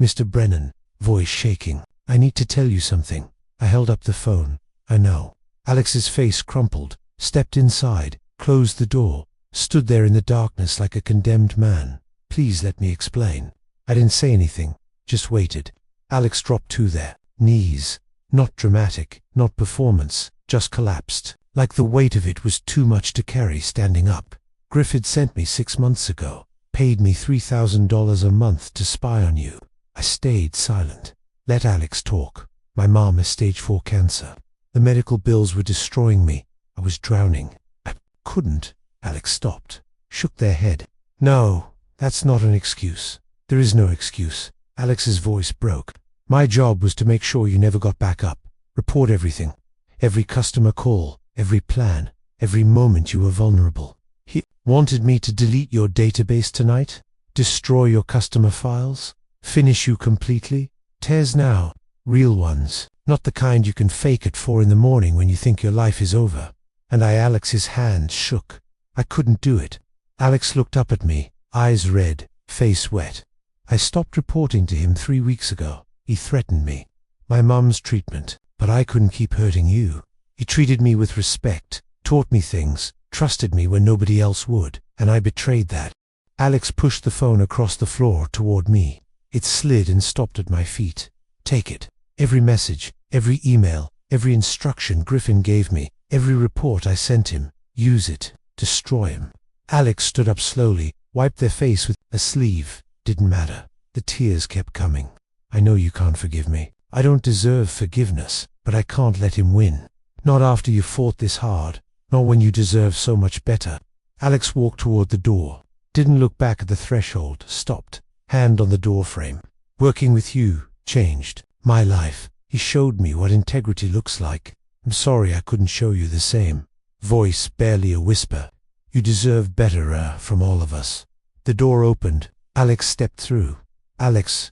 Speaker 1: "Mr. Brennan," voice shaking. "I need to tell you something." I held up the phone. "I know." Alex's face crumpled, stepped inside, closed the door, stood there in the darkness like a condemned man. "Please let me explain." I didn't say anything, just waited. Alex dropped to their knees. Not dramatic, not performance, just collapsed, like the weight of it was too much to carry standing up. "Griff had sent me 6 months ago, paid me $3,000 a month to spy on you." I stayed silent. Let Alex talk. "My mom has stage 4 cancer. The medical bills were destroying me. I was drowning. I couldn't." Alex stopped, shook their head. "No, that's not an excuse. There is no excuse." Alex's voice broke. "My job was to make sure you never got back up. Report everything. Every customer call, every plan, every moment you were vulnerable. He wanted me to delete your database tonight, destroy your customer files, finish you completely. Tears now, real ones, not the kind you can fake at 4 in the morning when you think your life is over." And Alex's hand shook. I couldn't do it. Alex looked up at me, eyes red, face wet. "I stopped reporting to him 3 weeks ago. He threatened me. My mom's treatment, but I couldn't keep hurting you. He treated me with respect, taught me things, trusted me when nobody else would, and I betrayed that." Alex pushed the phone across the floor toward me. It slid and stopped at my feet. "Take it. Every message, every email, every instruction Griffin gave me, every report I sent him. Use it. Destroy him." Alex stood up slowly, wiped their face with a sleeve. Didn't matter. The tears kept coming. "I know you can't forgive me. I don't deserve forgiveness, but I can't let him win. Not after you fought this hard. Not when you deserve so much better." Alex walked toward the door. Didn't look back at the threshold. Stopped. Hand on the door frame. "Working with you changed my life. He showed me what integrity looks like. I'm sorry I couldn't show you the same." Voice barely a whisper. "You deserve better, from all of us." The door opened. Alex stepped through. Alex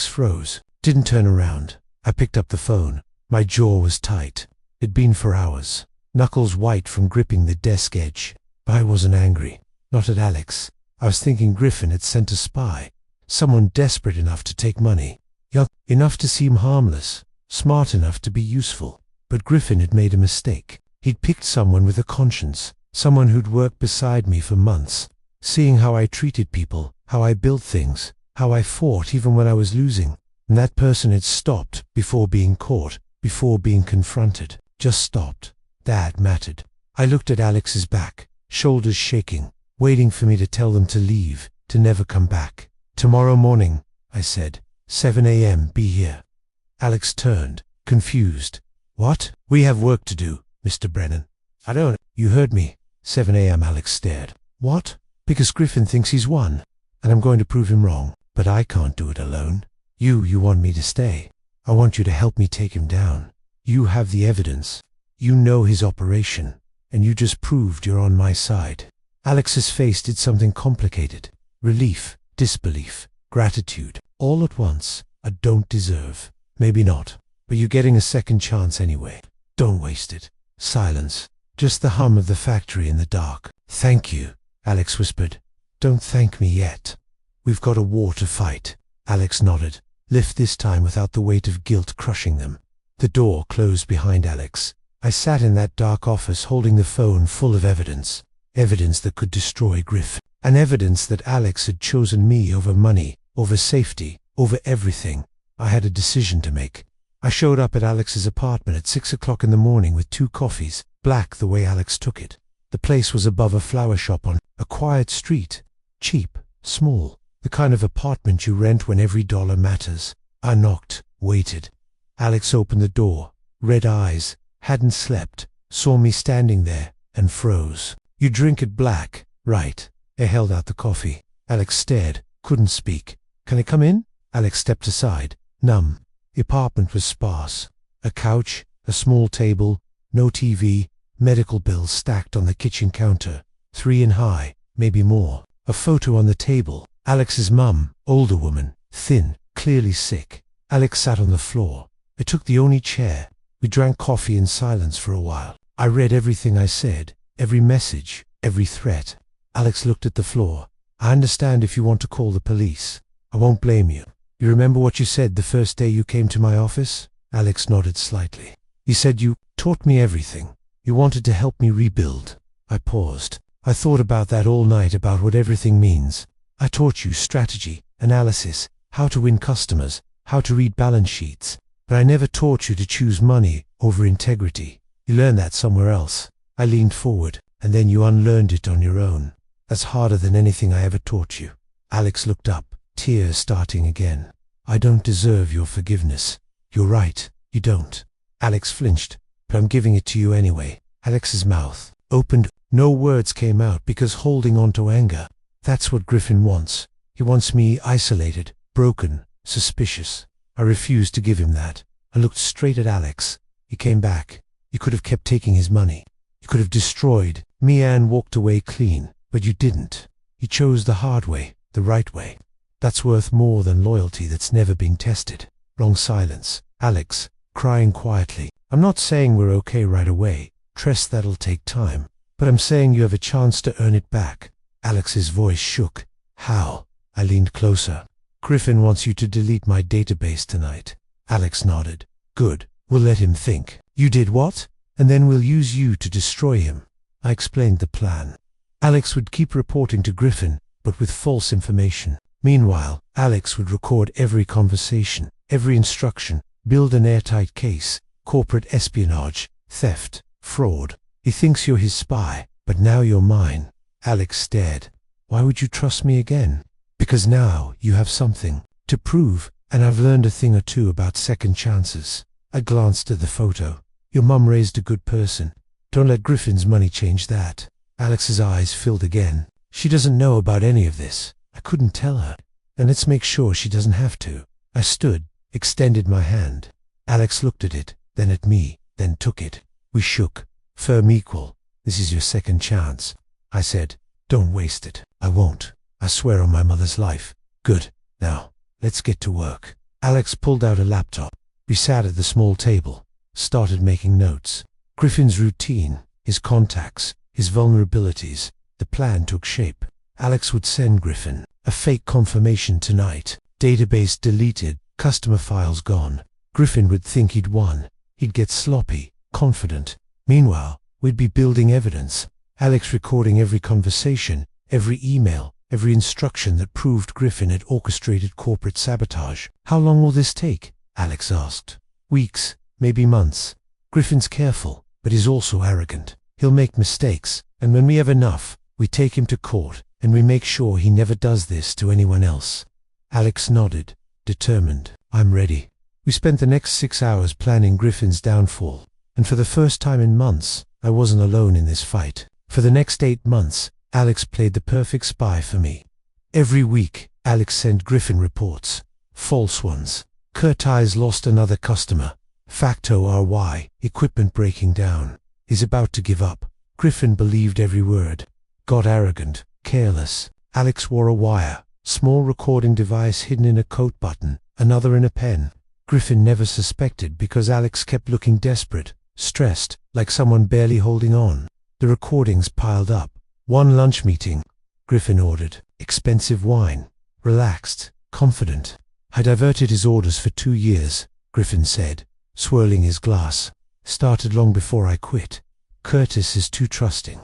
Speaker 1: froze. Didn't turn around. I picked up the phone. My jaw was tight. It'd been for hours. Knuckles white from gripping the desk edge. But I wasn't angry. Not at Alex. I was thinking Griffin had sent a spy. Someone desperate enough to take money. Young enough to seem harmless. Smart enough to be useful. But Griffin had made a mistake. He'd picked someone with a conscience. Someone who'd worked beside me for months. Seeing how I treated people, how I built things, how I fought even when I was losing. And that person had stopped before being caught, before being confronted. Just stopped. That mattered. I looked at Alex's back, shoulders shaking, waiting for me to tell them to leave, to never come back. "Tomorrow morning," I said. 7 a.m. be here." Alex turned, confused. "What?" "We have work to do, Mr. Brennan." "I don't." "You heard me." 7 a.m. Alex stared. "What?" "Because Griffin thinks he's won, and I'm going to prove him wrong. But I can't do it alone. You want me to stay. I want you to help me take him down. You have the evidence. You know his operation, and you just proved you're on my side." Alex's face did something complicated. Relief, disbelief, gratitude, all at once. "I don't deserve." "Maybe not, but you're getting a second chance anyway. Don't waste it." Silence. Just the hum of the factory in the dark. "Thank you," Alex whispered. "Don't thank me yet. We've got a war to fight." Alex nodded. Lift this time without the weight of guilt crushing them. The door closed behind Alex. I sat in that dark office holding the phone full of evidence. Evidence that could destroy Griff. And evidence that Alex had chosen me over money, over safety, over everything. I had a decision to make. I showed up at Alex's apartment at 6 o'clock in the morning with 2 coffees, black the way Alex took it. The place was above a flower shop on a quiet street. Cheap, small, the kind of apartment you rent when every dollar matters. I knocked, waited. Alex opened the door, red eyes, hadn't slept, saw me standing there, and froze. "You drink it black, right?" I held out the coffee. Alex stared, couldn't speak. "Can I come in?" Alex stepped aside, numb. The apartment was sparse. A couch, a small table, no TV, medical bills stacked on the kitchen counter, 3 in high, maybe more. A photo on the table. Alex's mum, older woman, thin, clearly sick. Alex sat on the floor. I took the only chair. We drank coffee in silence for a while. I read everything I said, every message, every threat. Alex looked at the floor. I understand if you want to call the police. I won't blame you. You remember what you said the first day you came to my office? Alex nodded slightly. You said you taught me everything. You wanted to help me rebuild. I paused. I thought about that all night, about what everything means. I taught you strategy, analysis, how to win customers, how to read balance sheets. But I never taught you to choose money over integrity. You learned that somewhere else. I leaned forward, and then you unlearned it on your own. That's harder than anything I ever taught you. Alex looked up, tears starting again. I don't deserve your forgiveness. You're right, you don't. Alex flinched, but I'm giving it to you anyway. Alex's mouth opened. No words came out because holding on to anger. That's what Griffin wants. He wants me isolated, broken, suspicious. I refused to give him that. I looked straight at Alex. He came back. You could have kept taking his money. You could have destroyed me and walked away clean, but you didn't. You chose the hard way, the right way. That's worth more than loyalty that's never been tested. Long silence. Alex, crying quietly. I'm not saying we're okay right away. Trust that'll take time. But I'm saying you have a chance to earn it back. Alex's voice shook. How? I leaned closer. Griffin wants you to delete my database tonight. Alex nodded. Good. We'll let him think. You did what? And then we'll use you to destroy him. I explained the plan. Alex would keep reporting to Griffin, but with false information. Meanwhile, Alex would record every conversation, every instruction, build an airtight case, corporate espionage, theft, fraud. He thinks you're his spy, but now you're mine. Alex stared. Why would you trust me again? Because now you have something to prove, and I've learned a thing or two about second chances. I glanced at the photo. Your mum raised a good person. Don't let Griffin's money change that. Alex's eyes filled again. She doesn't know about any of this. I couldn't tell her. And let's make sure she doesn't have to. I stood, extended my hand. Alex looked at it, then at me, then took it. We shook. Firm equal. This is your second chance. I said, don't waste it. I won't. I swear on my mother's life. Good. Now, let's get to work. Alex pulled out a laptop. We sat at the small table, started making notes. Griffin's routine, his contacts, his vulnerabilities. The plan took shape. Alex would send Griffin a fake confirmation tonight. Database deleted, customer files gone. Griffin would think he'd won. He'd get sloppy, confident. Meanwhile, we'd be building evidence. Alex recording every conversation, every email, every instruction that proved Griffin had orchestrated corporate sabotage. How long will this take? Alex asked. Weeks, maybe months. Griffin's careful, but he's also arrogant. He'll make mistakes, and when we have enough, we take him to court, and we make sure he never does this to anyone else. Alex nodded, determined. I'm ready. We spent the next 6 hours planning Griffin's downfall, and for the first time in months, I wasn't alone in this fight. For the next 8 months, Alex played the perfect spy for me. Every week, Alex sent Griffin reports. False ones. Curtis lost another customer. Facto RY, equipment breaking down. He's about to give up. Griffin believed every word. Got arrogant, careless. Alex wore a wire, small recording device hidden in a coat button, another in a pen. Griffin never suspected because Alex kept looking desperate, stressed, like someone barely holding on. The recordings piled up. One lunch meeting. Griffin ordered expensive wine. Relaxed, confident. I diverted his orders for 2 years, Griffin said, swirling his glass. Started long before I quit. Curtis is too trusting.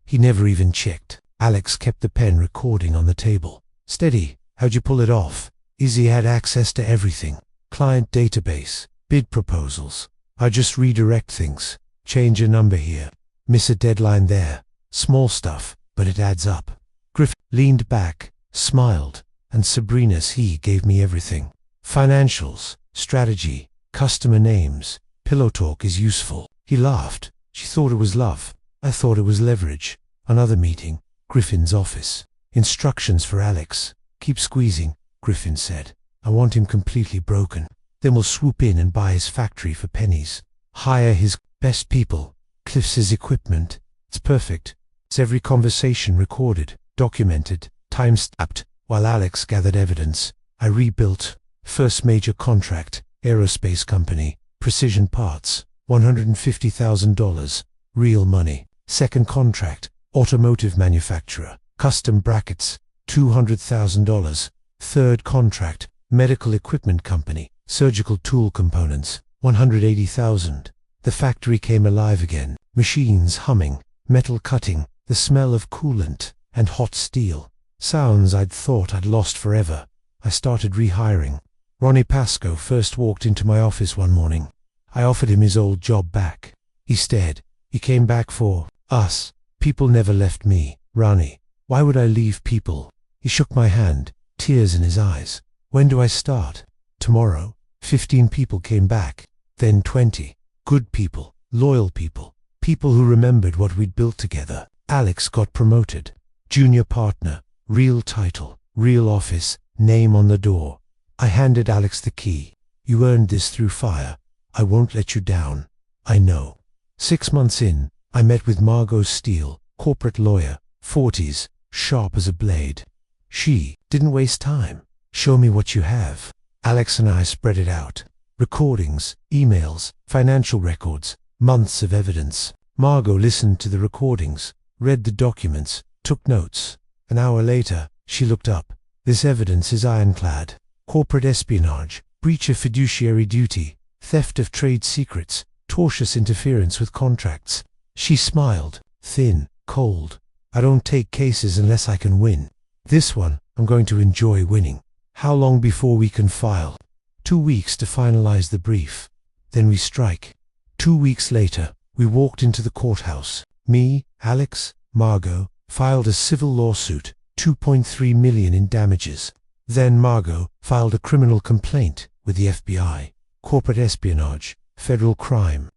Speaker 1: He never even checked. Alex kept the pen recording on the table. Steady. How'd you pull it off? Izzy had access to everything. Client database. Bid proposals. I just redirect things. Change a number here. Miss a deadline there. Small stuff, but it adds up. Griffin leaned back, smiled, and Sabrina's he gave me everything. Financials, strategy, customer names. Pillow talk is useful. He laughed. She thought it was love. I thought it was leverage. Another meeting. Griffin's office. Instructions for Alex. Keep squeezing, Griffin said. I want him completely broken. Then we'll swoop in and buy his factory for pennies. Hire his best people. Cliff's equipment. It's perfect. It's every conversation recorded, documented, time-stamped. While Alex gathered evidence, I rebuilt. First major contract, aerospace company, precision parts, $150,000, real money. Second contract, automotive manufacturer, custom brackets, $200,000. Third contract, medical equipment company, surgical tool components, $180,000. The factory came alive again, machines humming, metal cutting, the smell of coolant, and hot steel. Sounds I'd thought I'd lost forever. I started rehiring. Ronnie Pascoe first walked into my office one morning. I offered him his old job back. He stared. He came back for us. People never left me. Ronnie, why would I leave people? He shook my hand, tears in his eyes. When do I start? Tomorrow. 15 people came back. Then 20. Good people, loyal people, people who remembered what we'd built together. Alex got promoted. Junior partner, real title, real office, name on the door. I handed Alex the key. You earned this through fire. I won't let you down. I know. 6 months in, I met with Margot Steele, corporate lawyer, 40s, sharp as a blade. She didn't waste time. Show me what you have. Alex and I spread it out. Recordings, emails, financial records, months of evidence. Margot listened to the recordings, read the documents, took notes. An hour later, she looked up. This evidence is ironclad. Corporate espionage, breach of fiduciary duty, theft of trade secrets, tortious interference with contracts. She smiled, thin, cold. I don't take cases unless I can win. This one, I'm going to enjoy winning. How long before we can file? 2 weeks to finalize the brief. Then we strike. 2 weeks later, we walked into the courthouse. Me, Alex, Margot, filed a civil lawsuit, $2.3 million in damages. Then Margot filed a criminal complaint with the FBI, corporate espionage, federal crime.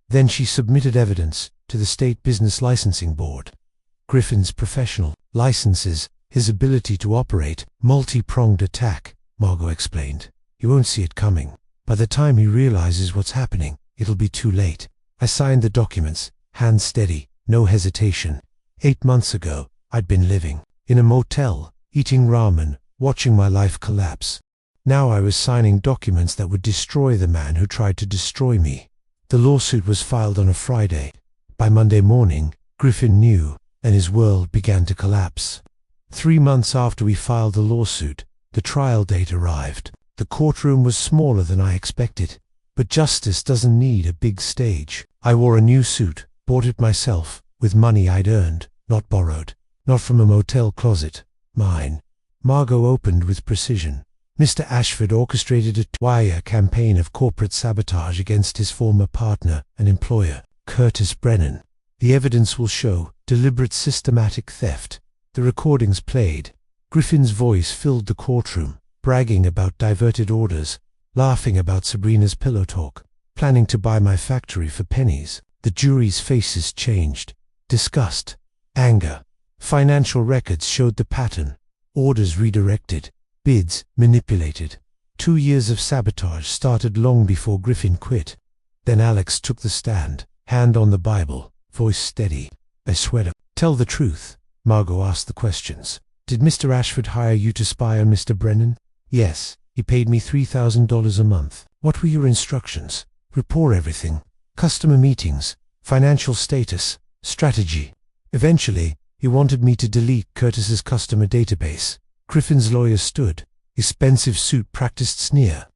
Speaker 1: Then she submitted evidence to the State Business Licensing Board. Griffin's professional licenses, his ability to operate, multi-pronged attack, Margot explained. He won't see it coming. By the time he realizes what's happening, it'll be too late. I signed the documents, hands steady, no hesitation. 8 months ago, I'd been living in a motel, eating ramen, watching my life collapse. Now I was signing documents that would destroy the man who tried to destroy me. The lawsuit was filed on a Friday. By Monday morning, Griffin knew, and his world began to collapse. 3 months after we filed the lawsuit, the trial date arrived. The courtroom was smaller than I expected. But justice doesn't need a big stage. I wore a new suit, bought it myself, with money I'd earned, not borrowed, not from a motel closet, mine. Margot opened with precision. Mr. Ashford orchestrated a 2-year campaign of corporate sabotage against his former partner and employer, Curtis Brennan. The evidence will show deliberate systematic theft. The recordings played. Griffin's voice filled the courtroom, bragging about diverted orders, laughing about Sabrina's pillow talk, planning to buy my factory for pennies. The jury's faces changed. Disgust, anger. Financial records showed the pattern. Orders redirected, bids manipulated. 2 years of sabotage started long before Griffin quit. Then Alex took the stand, hand on the Bible, voice steady. I swear to tell the truth. Margot asked the questions. Did Mr. Ashford hire you to spy on Mr. Brennan? Yes, he paid me $3,000 a month. What were your instructions? Report everything. Customer meetings, financial status, strategy. Eventually, he wanted me to delete Curtis's customer database. Griffin's lawyer stood. Expensive suit practiced sneer.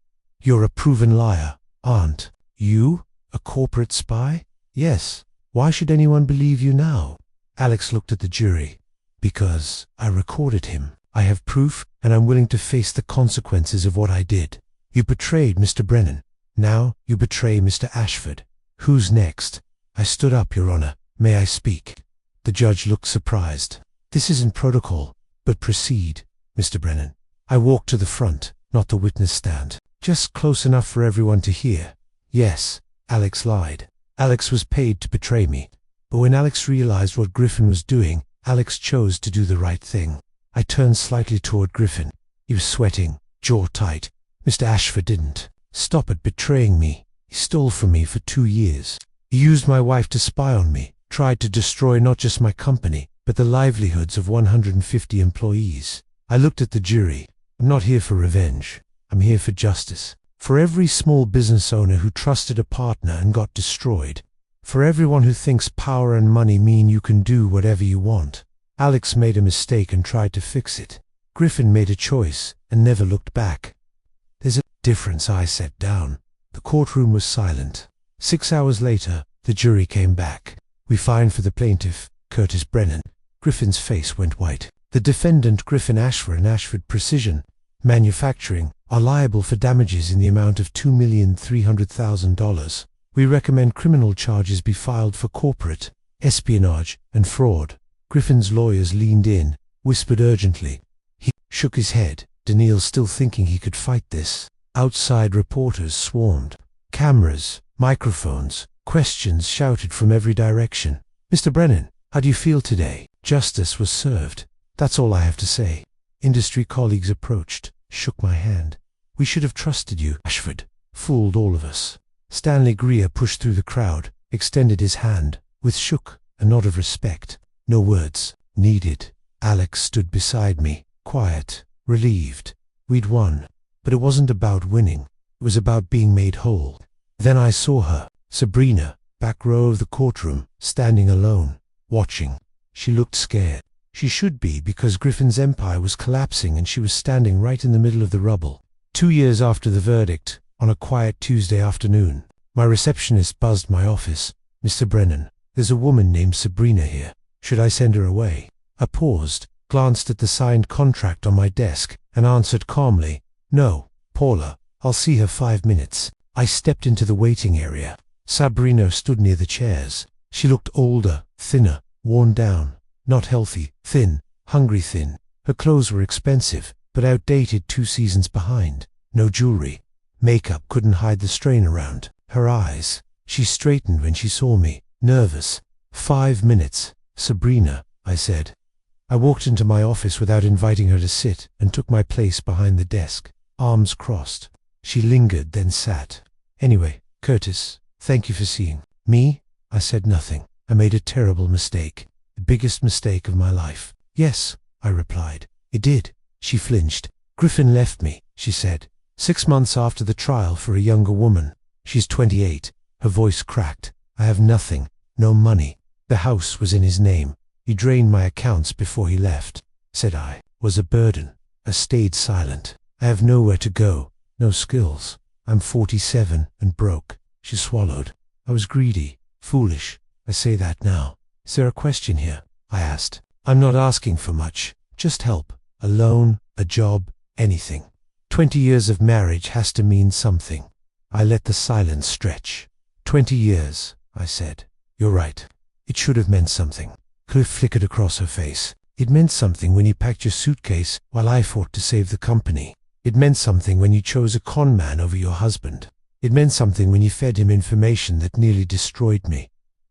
Speaker 1: You're a proven liar, aren't you? A corporate spy? Yes. Why should anyone believe you now? Alex looked at the jury. Because I recorded him. I have proof, and I'm willing to face the consequences of what I did. You betrayed Mr. Brennan. Now you betray Mr. Ashford. Who's next? I stood up, Your Honor. May I speak? The judge looked surprised. This isn't protocol, but proceed, Mr. Brennan. I walked to the front, not the witness stand. Just close enough for everyone to hear. Yes, Alex lied. Alex was paid to betray me. But when Alex realized what Griffin was doing, Alex chose to do the right thing. I turned slightly toward Griffin. He was sweating, jaw tight. Mr. Ashford didn't. Stop it betraying me. He stole from me for 2 years. He used my wife to spy on me, tried to destroy not just my company, but the livelihoods of 150 employees. I looked at the jury. I'm not here for revenge. I'm here for justice. For every small business owner who trusted a partner and got destroyed. For everyone who thinks power and money mean you can do whatever you want. Alex made a mistake and tried to fix it. Griffin made a choice and never looked back. There's a difference. I sat down. The courtroom was silent. 6 hours later, the jury came back. We find for the plaintiff, Curtis Brennan. Griffin's face went white. The defendant, Griffin Ashford and Ashford Precision Manufacturing, are liable for damages in the amount of $2,300,000. We recommend criminal charges be filed for corporate, espionage, and fraud. Griffin's lawyers leaned in, whispered urgently. He shook his head, Daniil still thinking he could fight this. Outside reporters swarmed. Cameras, microphones, questions shouted from every direction. Mr. Brennan, how do you feel today? Justice was served. That's all I have to say. Industry colleagues approached, shook my hand. We should have trusted you, Ashford. Fooled all of us. Stanley Greer pushed through the crowd, extended his hand, with shook a nod of respect. No words needed. Alex stood beside me, quiet, relieved. We'd won. But it wasn't about winning. It was about being made whole. Then I saw her, Sabrina, back row of the courtroom, standing alone, watching. She looked scared. She should be, because Griffin's empire was collapsing and she was standing right in the middle of the rubble. 2 years after the verdict, on a quiet Tuesday afternoon, my receptionist buzzed my office. Mr. Brennan, there's a woman named Sabrina here. Should I send her away? I paused, glanced at the signed contract on my desk, and answered calmly, no, Paula, I'll see her 5 minutes. I stepped into the waiting area. Sabrina stood near the chairs. She looked older, thinner, worn down, not healthy, thin, hungry thin. Her clothes were expensive, but outdated 2 seasons behind. No jewelry. Makeup couldn't hide the strain around her eyes. She straightened when she saw me, nervous. 5 minutes, Sabrina, I said. I walked into my office without inviting her to sit and took my place behind the desk, arms crossed. She lingered, then sat. Anyway, Curtis, thank you for seeing me. I said nothing. I made a terrible mistake. The biggest mistake of my life. Yes, I replied. It did. She flinched. Griffin left me, she said. 6 months after the trial for a younger woman. She's 28. Her voice cracked. I have nothing. No money. The house was in his name. He drained my accounts before he left. Said I was a burden. I stayed silent. I have nowhere to go. No skills. I'm 47 and broke. She swallowed. I was greedy. Foolish. I say that now. Is there a question here? I asked. I'm not asking for much. Just help. A loan, a job, anything. 20 years of marriage has to mean something. I let the silence stretch. 20 years, I said. You're right. It should have meant something. Cliff flickered across her face. It meant something when you packed your suitcase while I fought to save the company. It meant something when you chose a con man over your husband. It meant something when you fed him information that nearly destroyed me.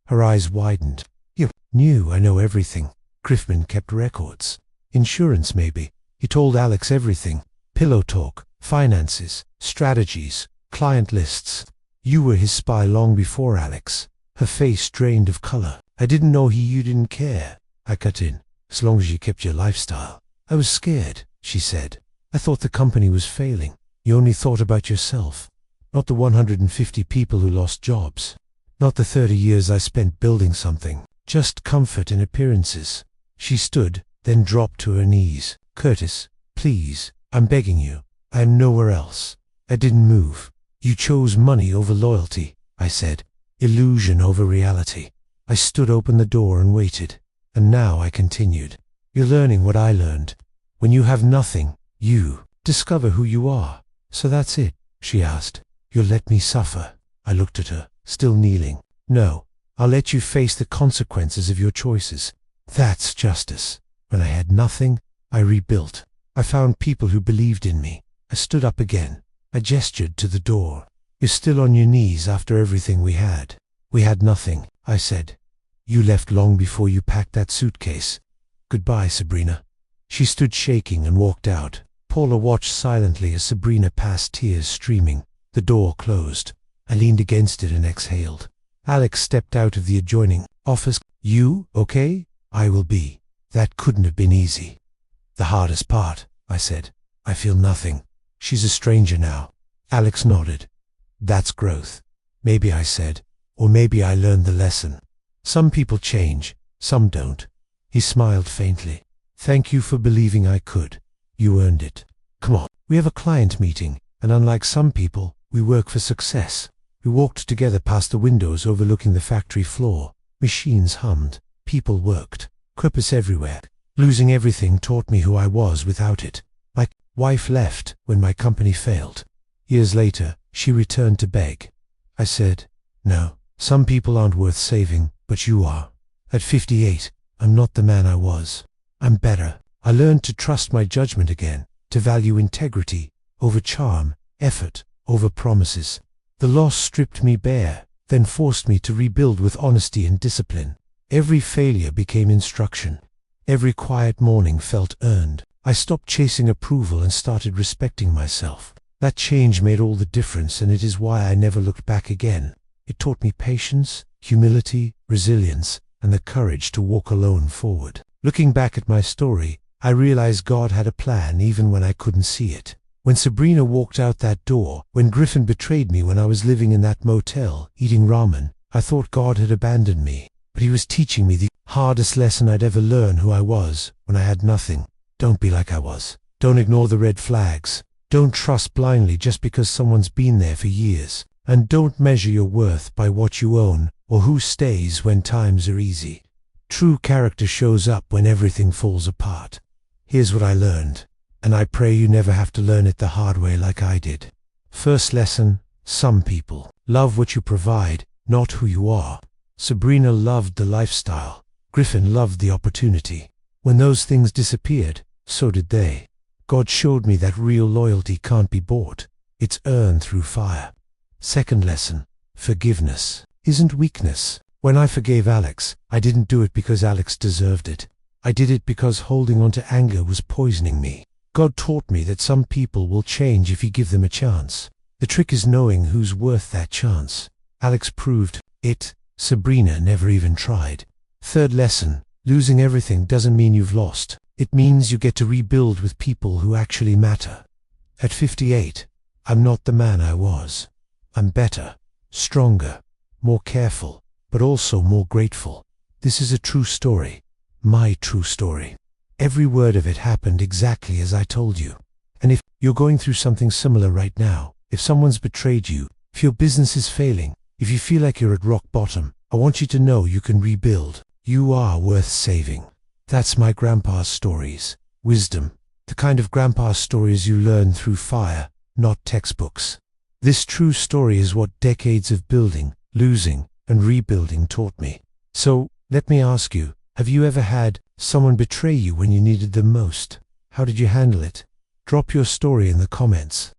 Speaker 1: Her eyes widened. You knew I know everything. Griffin kept records. Insurance, maybe. He told Alex everything. Pillow talk, finances, strategies, client lists. You were his spy long before Alex. Her face drained of color. I didn't know you didn't care. I cut in. As long as you kept your lifestyle. I was scared, she said. I thought the company was failing. You only thought about yourself. Not the 150 people who lost jobs. Not the 30 years I spent building something. Just comfort and appearances. She stood, then dropped to her knees. Curtis, please, I'm begging you. I am nowhere else. I didn't move. You chose money over loyalty, I said. Illusion over reality. I stood open the door and waited. And now I continued. You're learning what I learned. When you have nothing, you discover who you are. So that's it, she asked. You'll let me suffer. I looked at her, still kneeling. No, I'll let you face the consequences of your choices. That's justice. When I had nothing, I rebuilt. I found people who believed in me. I stood up again. I gestured to the door. You're still on your knees after everything we had. We had nothing, I said. You left long before you packed that suitcase. Goodbye, Sabrina. She stood shaking and walked out. Paula watched silently as Sabrina passed, tears streaming. The door closed. I leaned against it and exhaled. Alex stepped out of the adjoining office. You, okay? I will be. That couldn't have been easy. The hardest part, I said. I feel nothing. She's a stranger now. Alex nodded. That's growth. Maybe, I said. Or maybe I learned the lesson. Some people change, some don't. He smiled faintly. Thank you for believing I could. You earned it. Come on. We have a client meeting, and unlike some people, we work for success. We walked together past the windows overlooking the factory floor. Machines hummed. People worked. Purpose everywhere. Losing everything taught me who I was without it. My wife left when my company failed. Years later, she returned to beg. I said, no, some people aren't worth saving, but you are. At 58, I'm not the man I was. I'm better. I learned to trust my judgment again, to value integrity over charm, effort over promises. The loss stripped me bare, then forced me to rebuild with honesty and discipline. Every failure became instruction. Every quiet morning felt earned. I stopped chasing approval and started respecting myself. That change made all the difference, and it is why I never looked back again. It taught me patience, humility, resilience, and the courage to walk alone forward. Looking back at my story, I realized God had a plan even when I couldn't see it. When Sabrina walked out that door, when Griffin betrayed me when I was living in that motel, eating ramen, I thought God had abandoned me. But he was teaching me the hardest lesson I'd ever learn: who I was when I had nothing. Don't be like I was. Don't ignore the red flags. Don't trust blindly just because someone's been there for years. And don't measure your worth by what you own or who stays when times are easy. True character shows up when everything falls apart. Here's what I learned, and I pray you never have to learn it the hard way like I did. First lesson: some people love what you provide, not who you are. Sabrina loved the lifestyle. Griffin loved the opportunity. When those things disappeared, so did they. God showed me that real loyalty can't be bought. It's earned through fire. Second lesson: forgiveness isn't weakness. When I forgave Alex, I didn't do it because Alex deserved it. I did it because holding on to anger was poisoning me. God taught me that some people will change if you give them a chance. The trick is knowing who's worth that chance. Alex proved it. Sabrina never even tried. Third lesson: losing everything doesn't mean you've lost. It means you get to rebuild with people who actually matter. At 58, I'm not the man I was. I'm better, stronger, more careful, but also more grateful. This is a true story. My true story. Every word of it happened exactly as I told you. And if you're going through something similar right now, if someone's betrayed you, if your business is failing, if you feel like you're at rock bottom, I want you to know you can rebuild. You are worth saving. That's my grandpa's stories. Wisdom. The kind of grandpa's stories you learn through fire, not textbooks. This true story is what decades of building, losing, and rebuilding taught me. So, let me ask you, have you ever had someone betray you when you needed them most? How did you handle it? Drop your story in the comments.